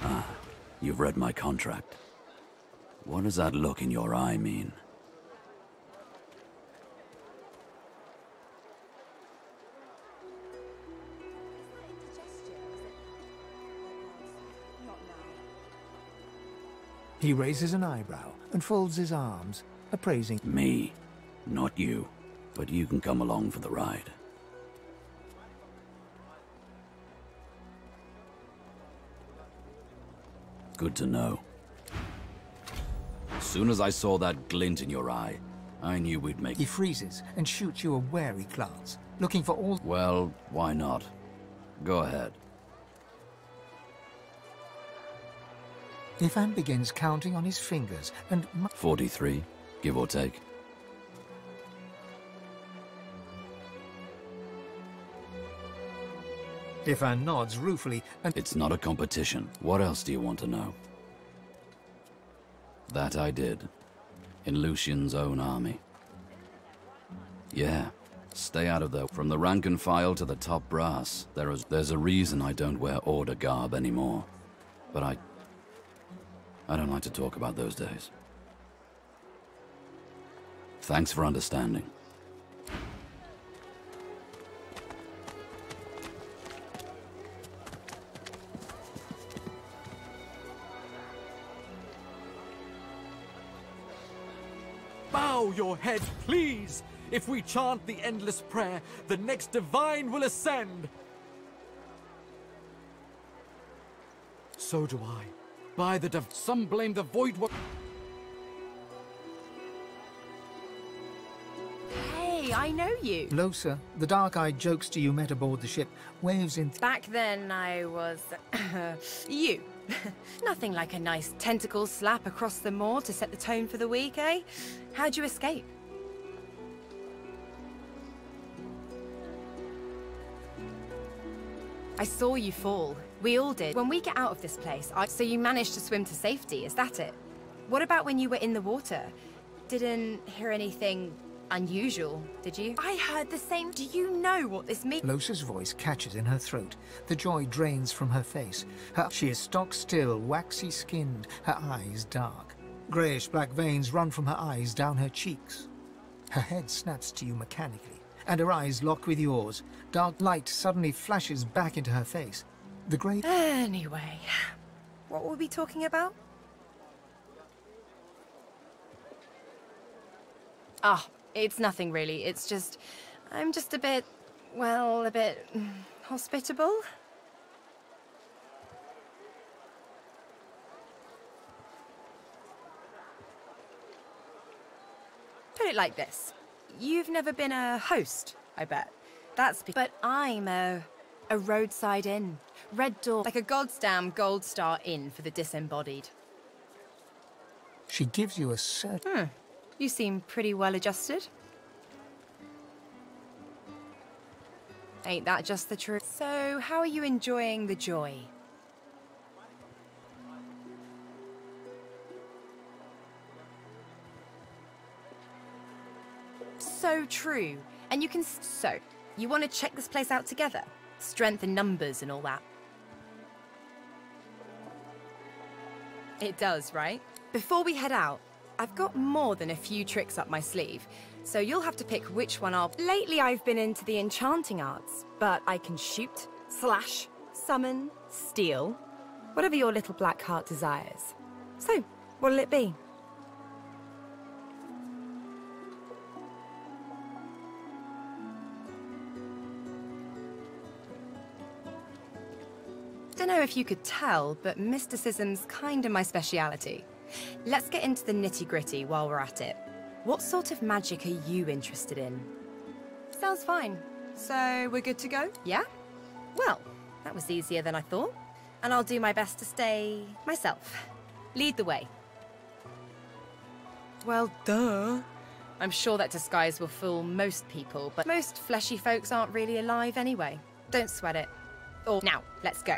Ah, you've read my contract. What does that look in your eye mean? He raises an eyebrow and folds his arms, appraising... Me, not you. But you can come along for the ride. Good to know. As soon as I saw that glint in your eye, I knew we'd make... He freezes and shoots you a wary glance, looking for all... Well, why not? Go ahead. Ifan begins counting on his fingers and... 43, give or take. Ifan nods ruefully and... It's not a competition. What else do you want to know? That I did. In Lucian's own army. Yeah. Stay out of there. From the rank and file to the top brass, there's a reason I don't wear order garb anymore. But I don't like to talk about those days. Thanks for understanding. Bow your head, please! If we chant the endless prayer, the next divine will ascend! So do I. By the some blame the void... Hey, I know you. Losa, the dark-eyed jokester you met aboard the ship, waves in... Back then, I was... you. Nothing like a nice tentacle slap across the moor to set the tone for the week, eh? How'd you escape? I saw you fall. We all did. When we get out of this place, So you managed to swim to safety, is that it? What about when you were in the water? Didn't hear anything unusual, did you? I heard the same. Do you know what this means? Losa's voice catches in her throat. The joy drains from her face. She is stock-still, waxy-skinned, her eyes dark. Greyish-black veins run from her eyes down her cheeks. Her head snaps to you mechanically, and her eyes lock with yours. Dark light suddenly flashes back into her face. The grey... Anyway, what were we talking about? Ah, it's nothing really. It's just... I'm just a bit... well, a bit... hospitable? Put it like this. You've never been a host, I bet. But I'm a roadside inn. Red door. Like a goddamn gold star inn for the disembodied. She gives you a certain... You seem pretty well adjusted. Ain't that just the truth? So, how are you enjoying the joy? So true. And you can... So, you want to check this place out together? Strength in numbers and all that. It does, right? Before we head out, I've got more than a few tricks up my sleeve, so you'll have to pick which one I'll... Lately I've been into the enchanting arts, but I can shoot, slash, summon, steal, whatever your little black heart desires. So, what'll it be? Don't know if you could tell, but mysticism's kinda my speciality. Let's get into the nitty-gritty while we're at it. What sort of magic are you interested in? Sounds fine. So, we're good to go? Yeah? Well, that was easier than I thought. And I'll do my best to stay myself. Lead the way. Well, duh. I'm sure that disguise will fool most people, but most fleshy folks aren't really alive anyway. Don't sweat it. Or now, let's go.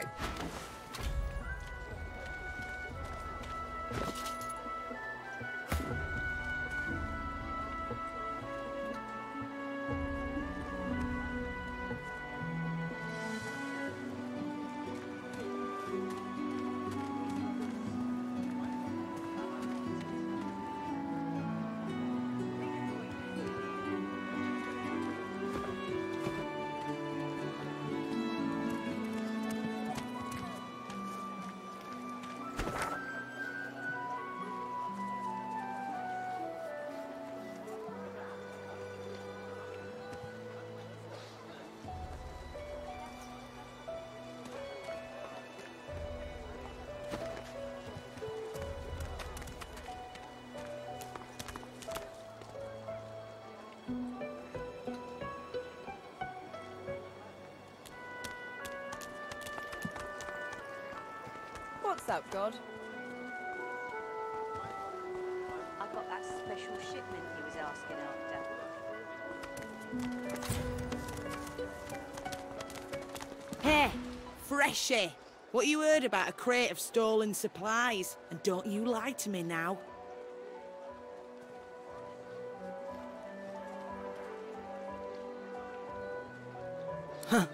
What's up, God? I got that special shipment he was asking after. Hey, Freshie! What you heard about a crate of stolen supplies? And don't you lie to me now. Huh.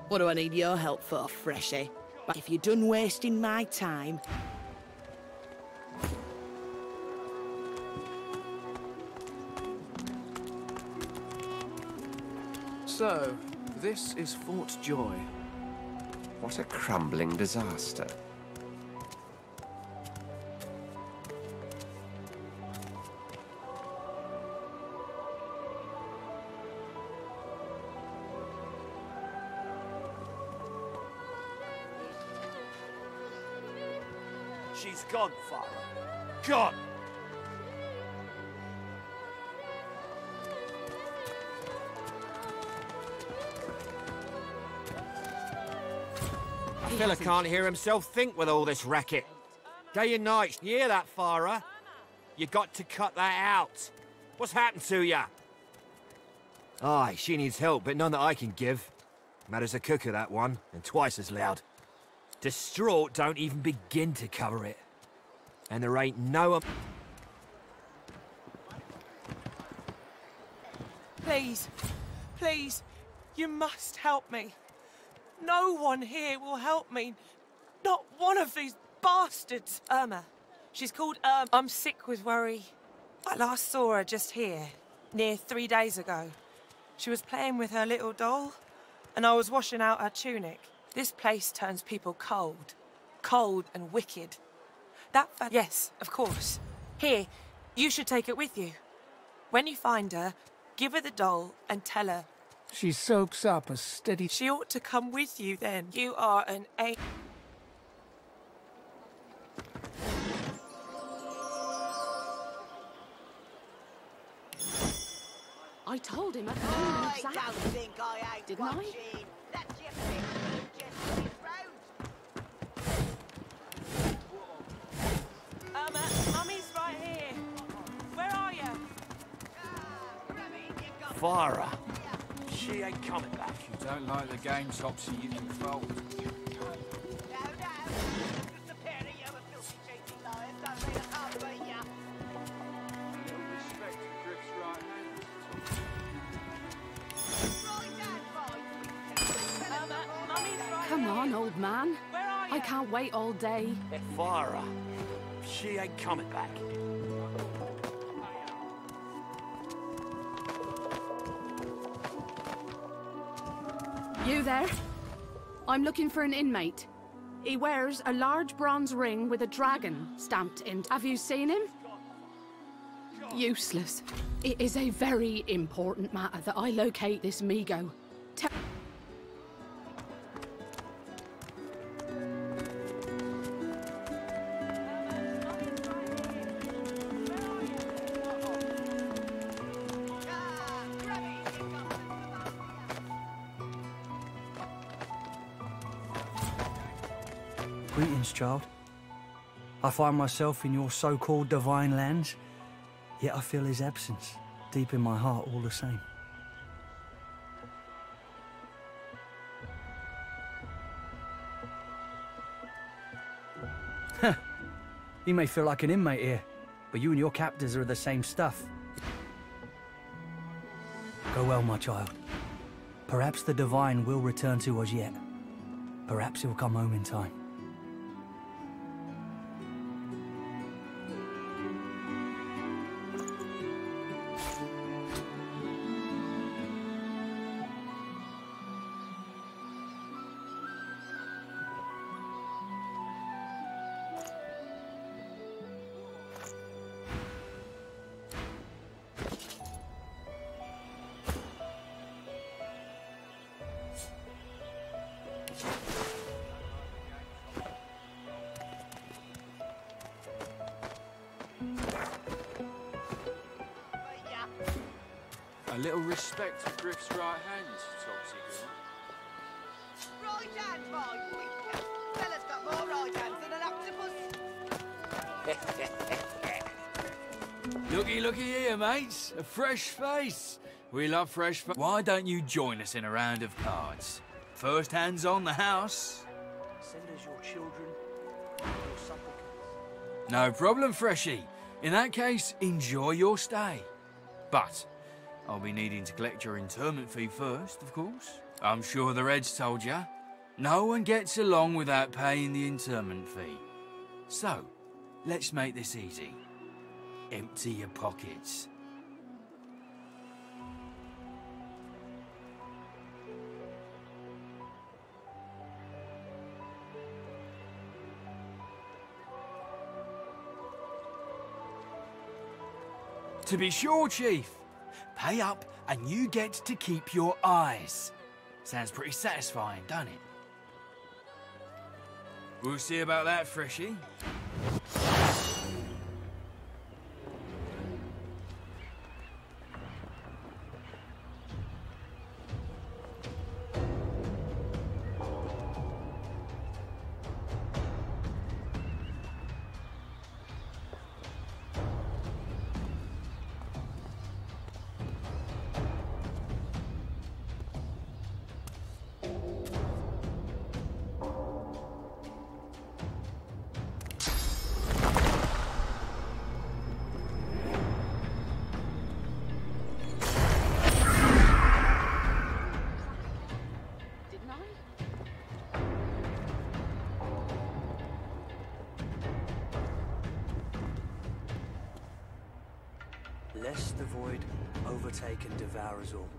What do I need your help for, Freshie? But if you're done wasting my time... So, this is Fort Joy. What a crumbling disaster. She's gone, Father. Gone! The fella can't hear himself think with all this racket. Day and night, you hear that, Farah? You got to cut that out. What's happened to ya? Aye, she needs help, but none that I can give. Matters a cooker, that one, and twice as loud. Distraught don't even begin to cover it. And there ain't no... Please, please, you must help me. No one here will help me. Not one of these bastards. Irma. She's called Irma. I'm sick with worry. I last saw her just here, near 3 days ago. She was playing with her little doll, and I was washing out her tunic. This place turns people cold. Cold and wicked. Yes, of course. Here, you should take it with you. When you find her, give her the doll and tell her. She soaks up a steady... She ought to come with you then. You are an angel. I told him I could do exactly. Don't think I ain't Didn't I? watching. That's your thing. Just this road. Mummy's right here. Where are you? Farah. She ain't coming back. You don't like the game shops you can fold. Come on, old man. I can't wait all day. Farah. She ain't coming back. You there? I'm looking for an inmate. He wears a large bronze ring with a dragon stamped in. Have you seen him? Useless. It is a very important matter that I locate this Migo. Greetings, child. I find myself in your so-called divine lands, yet I feel his absence deep in my heart all the same. You may feel like an inmate here, but you and your captors are the same stuff. Go well, my child. Perhaps the divine will return to us yet. Perhaps he'll come home in time. A little respect to Griff's right hand, Topsy girl. Right hand, my winker. Fella's got more right hands than an octopus. Looky here, mates. A fresh face. We love fresh face. Why don't you join us in a round of cards? First hands on the house. Send us your children, your supplicants. No problem, Freshie. In that case, enjoy your stay. But I'll be needing to collect your interment fee first, of course. I'm sure the Reds told you. No one gets along without paying the interment fee. So, let's make this easy. Empty your pockets. To be sure, Chief. Pay up and you get to keep your eyes. Sounds pretty satisfying, doesn't it? We'll see about that, Freshie. Lest the void overtake and devour us all.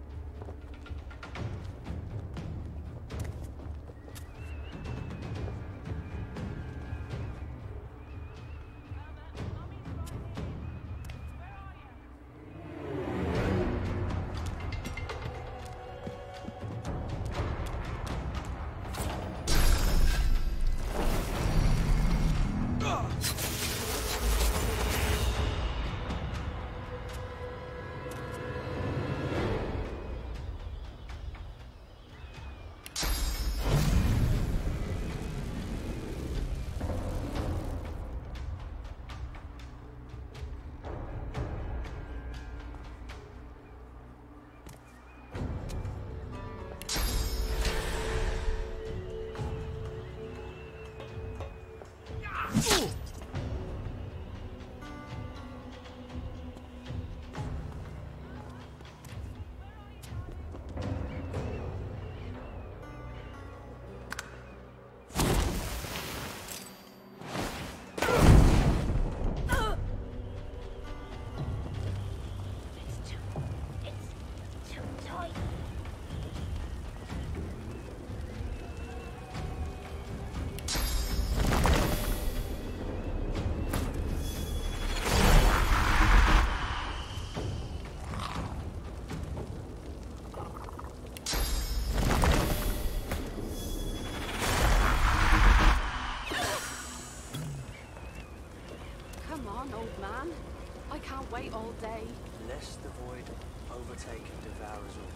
Wait all day. Lest the void overtake and devour us all.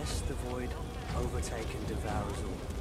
lest the void overtake and devour us all.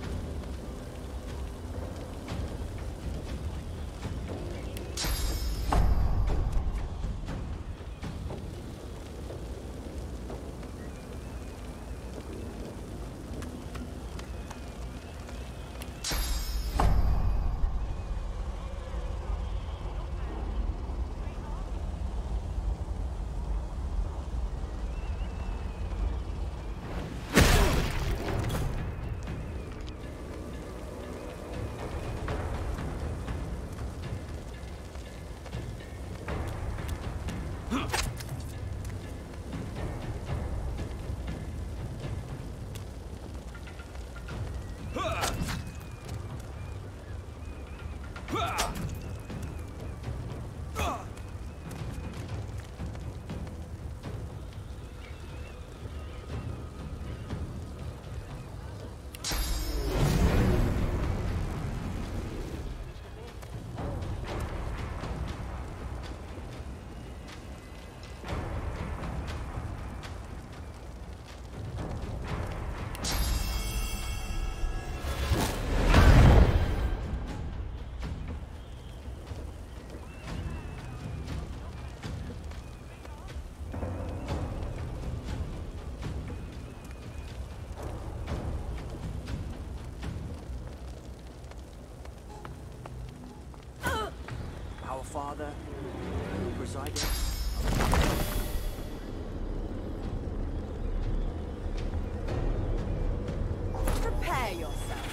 Father, who presided. Prepare yourself.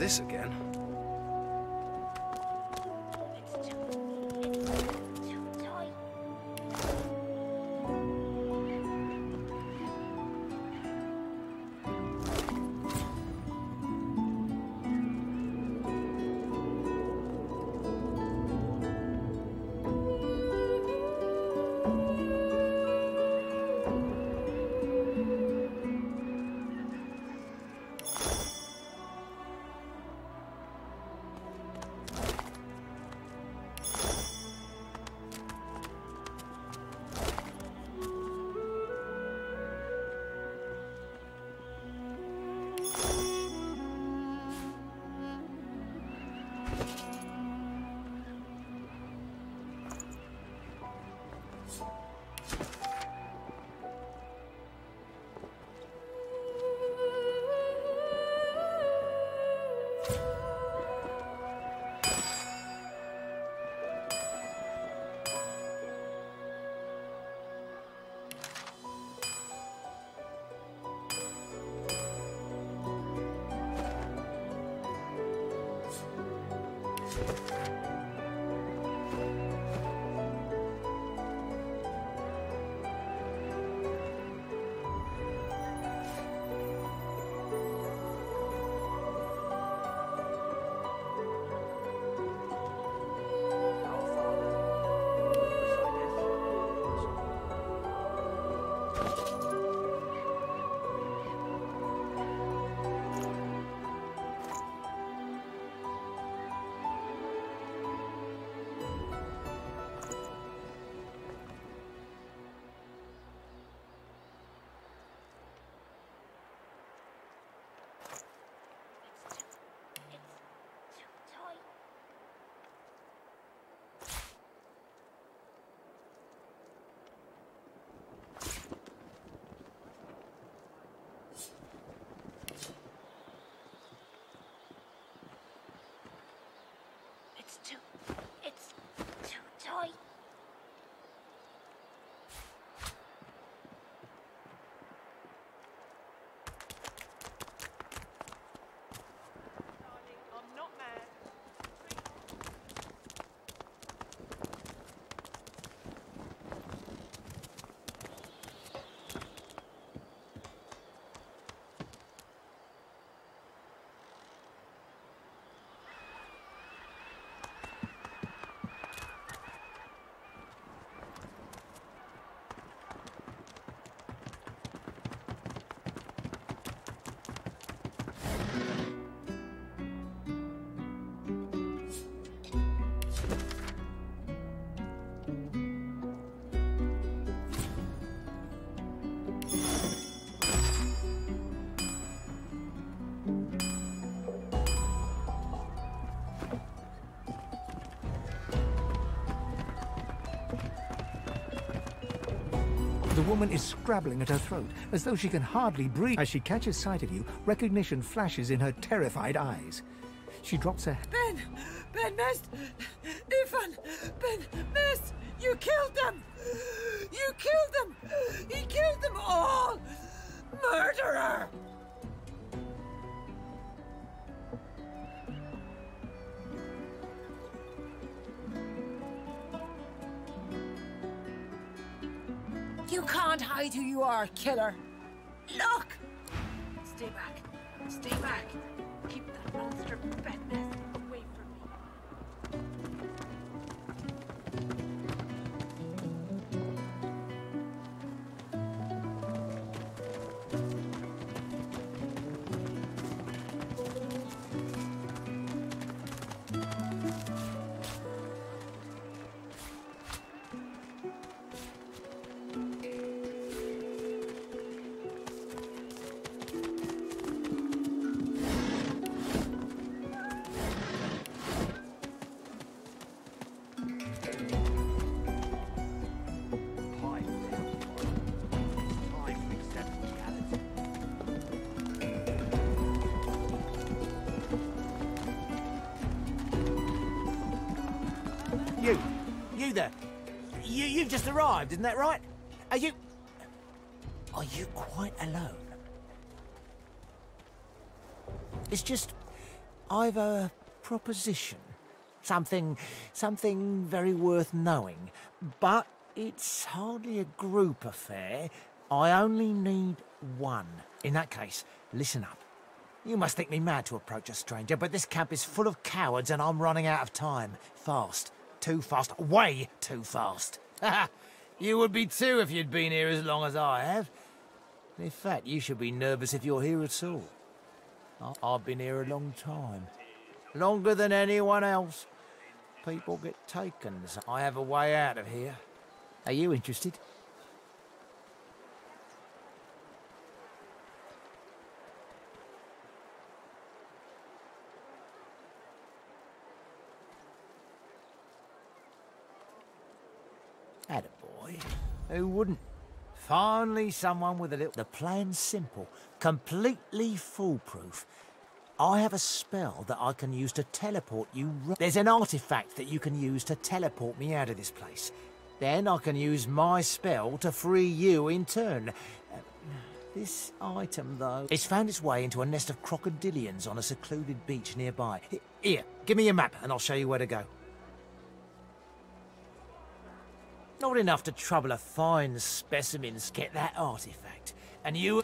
This again? woman is scrabbling at her throat, as though she can hardly breathe. As she catches sight of you, recognition flashes in her terrified eyes. She drops her... Ben, miss! Ethan! Ben, miss! You killed them! You killed them! He killed them all! Murderer! You can't hide who you are, killer! Look! Stay back. Stay back. Keep that monster Ben mess away from me. You there. You've just arrived, isn't that right? Are you quite alone? It's just, I've a proposition. Something very worth knowing. But it's hardly a group affair. I only need one. In that case, listen up. You must think me mad to approach a stranger, but this camp is full of cowards and I'm running out of time. Fast. Too fast. Way too fast. You would be too if you'd been here as long as I have. In fact, you should be nervous if you're here at all. I've been here a long time. Longer than anyone else. People get taken, so I have a way out of here. Are you interested? Attaboy. Who wouldn't? Finally, someone with a little... The plan's simple. Completely foolproof. I have a spell that I can use to teleport you... There's an artifact that you can use to teleport me out of this place. Then I can use my spell to free you in turn. This item, though... It's found its way into a nest of crocodilians on a secluded beach nearby. Here, give me your map and I'll show you where to go. Not enough to trouble a fine specimen to get that artifact. And you...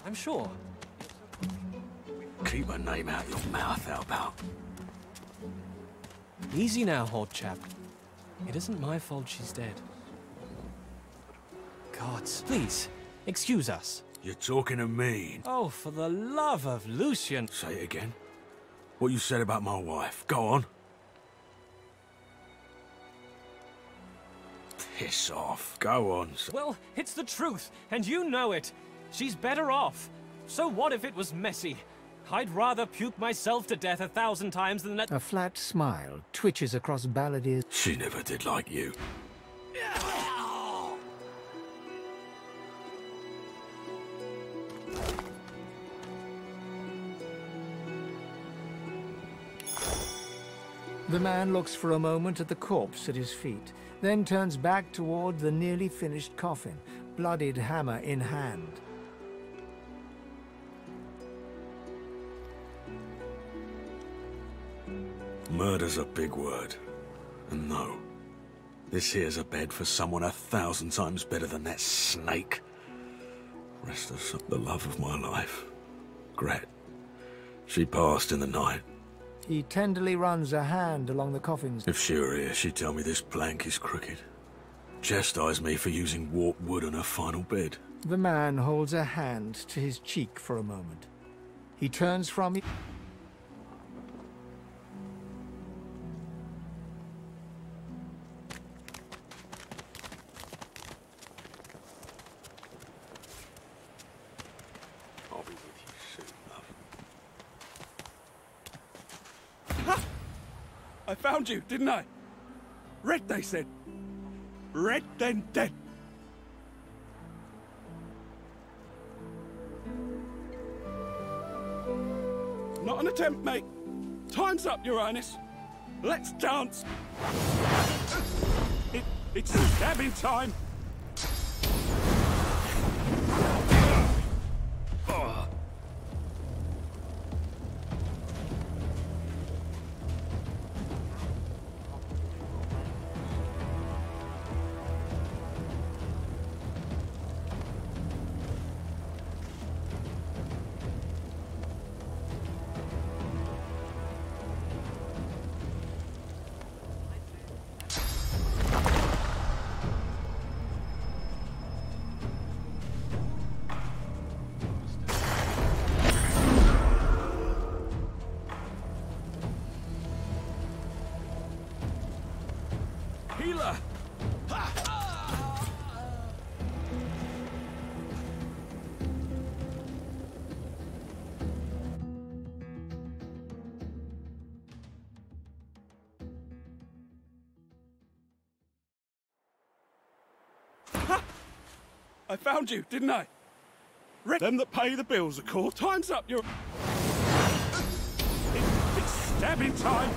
I'm sure. Keep her name out your mouth, Albert. Easy now, Horde chap. It isn't my fault she's dead. Gods, please, excuse us. You're talking to me. Oh, for the love of Lucian. Say it again. What you said about my wife. Go on. Piss off. Go on. Well, it's the truth, and you know it. She's better off. So what if it was messy? I'd rather puke myself to death 1,000 times than let... A flat smile twitches across Balladier's... She never did like you. The man looks for a moment at the corpse at his feet, then turns back toward the nearly finished coffin, bloodied hammer in hand. Murder's a big word. And no, this here's a bed for someone 1,000 times better than that snake. Rest of the love of my life. Gret. She passed in the night. He tenderly runs a hand along the coffin's. If she were here, she'd tell me this plank is crooked. Chastise me for using warped wood on her final bed. The man holds a hand to his cheek for a moment. He turns from you. I'll be with you soon, love. Ha! I found you, didn't I? Red, they said. Red, then dead. Not an attempt, mate. Time's up, Your Highness. Let's dance. It's stabbing time. Healer! Ha! I found you, didn't I? Them that pay the bills, of course. Time's up, Your... It's stabbing time!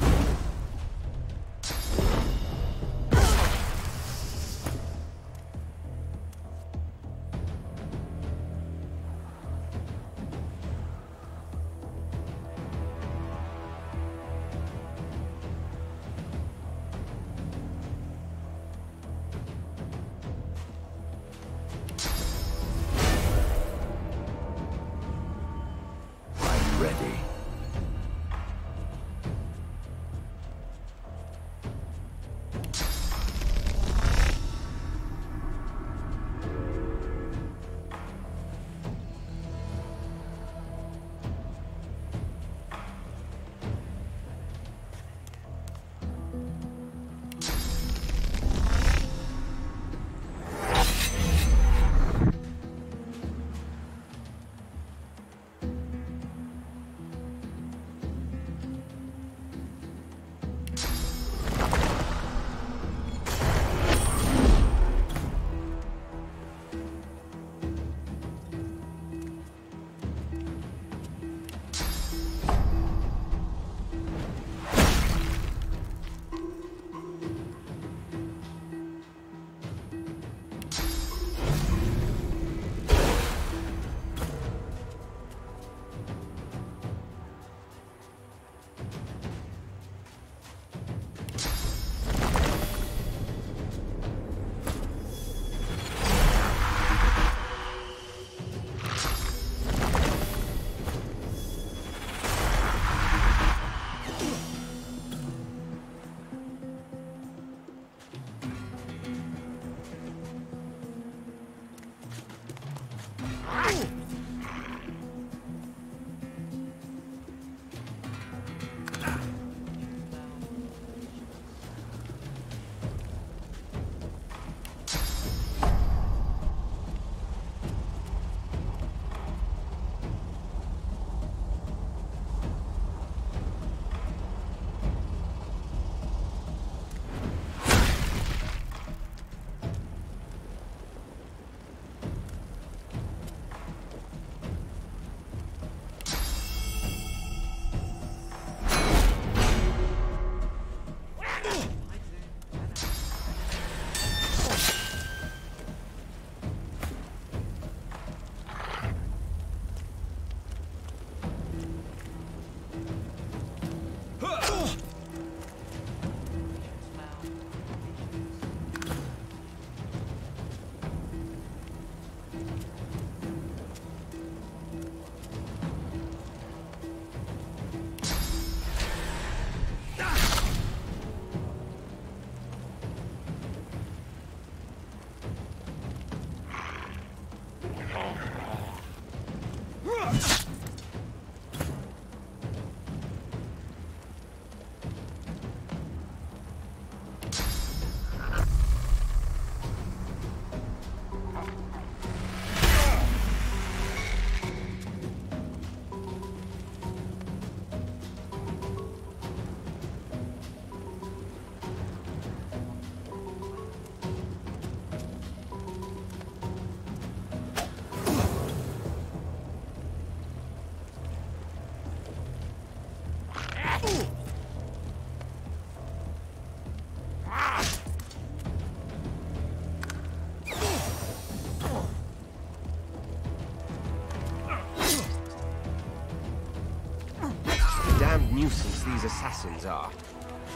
dangerous these assassins are.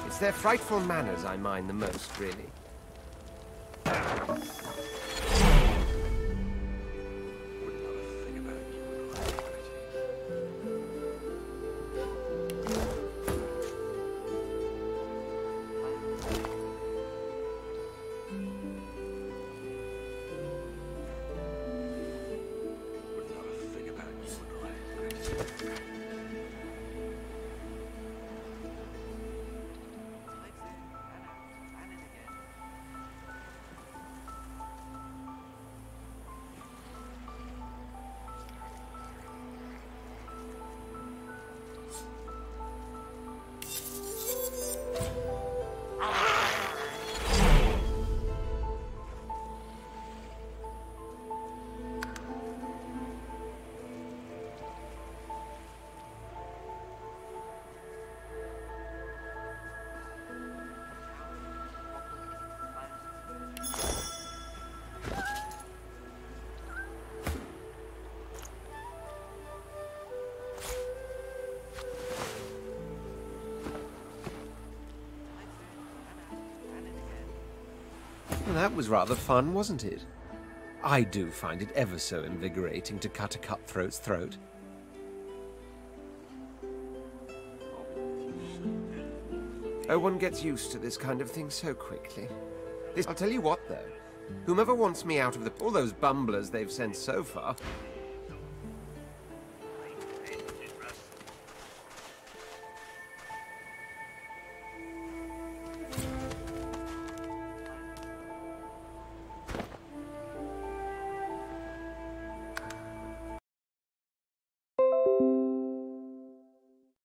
It's their frightful manners I mind the most, really. Well, that was rather fun, wasn't it? I do find it ever so invigorating to cut a cutthroat's throat. Oh, one gets used to this kind of thing so quickly. I'll tell you what, though. Whomever wants me out of all those bumblers they've sent so far,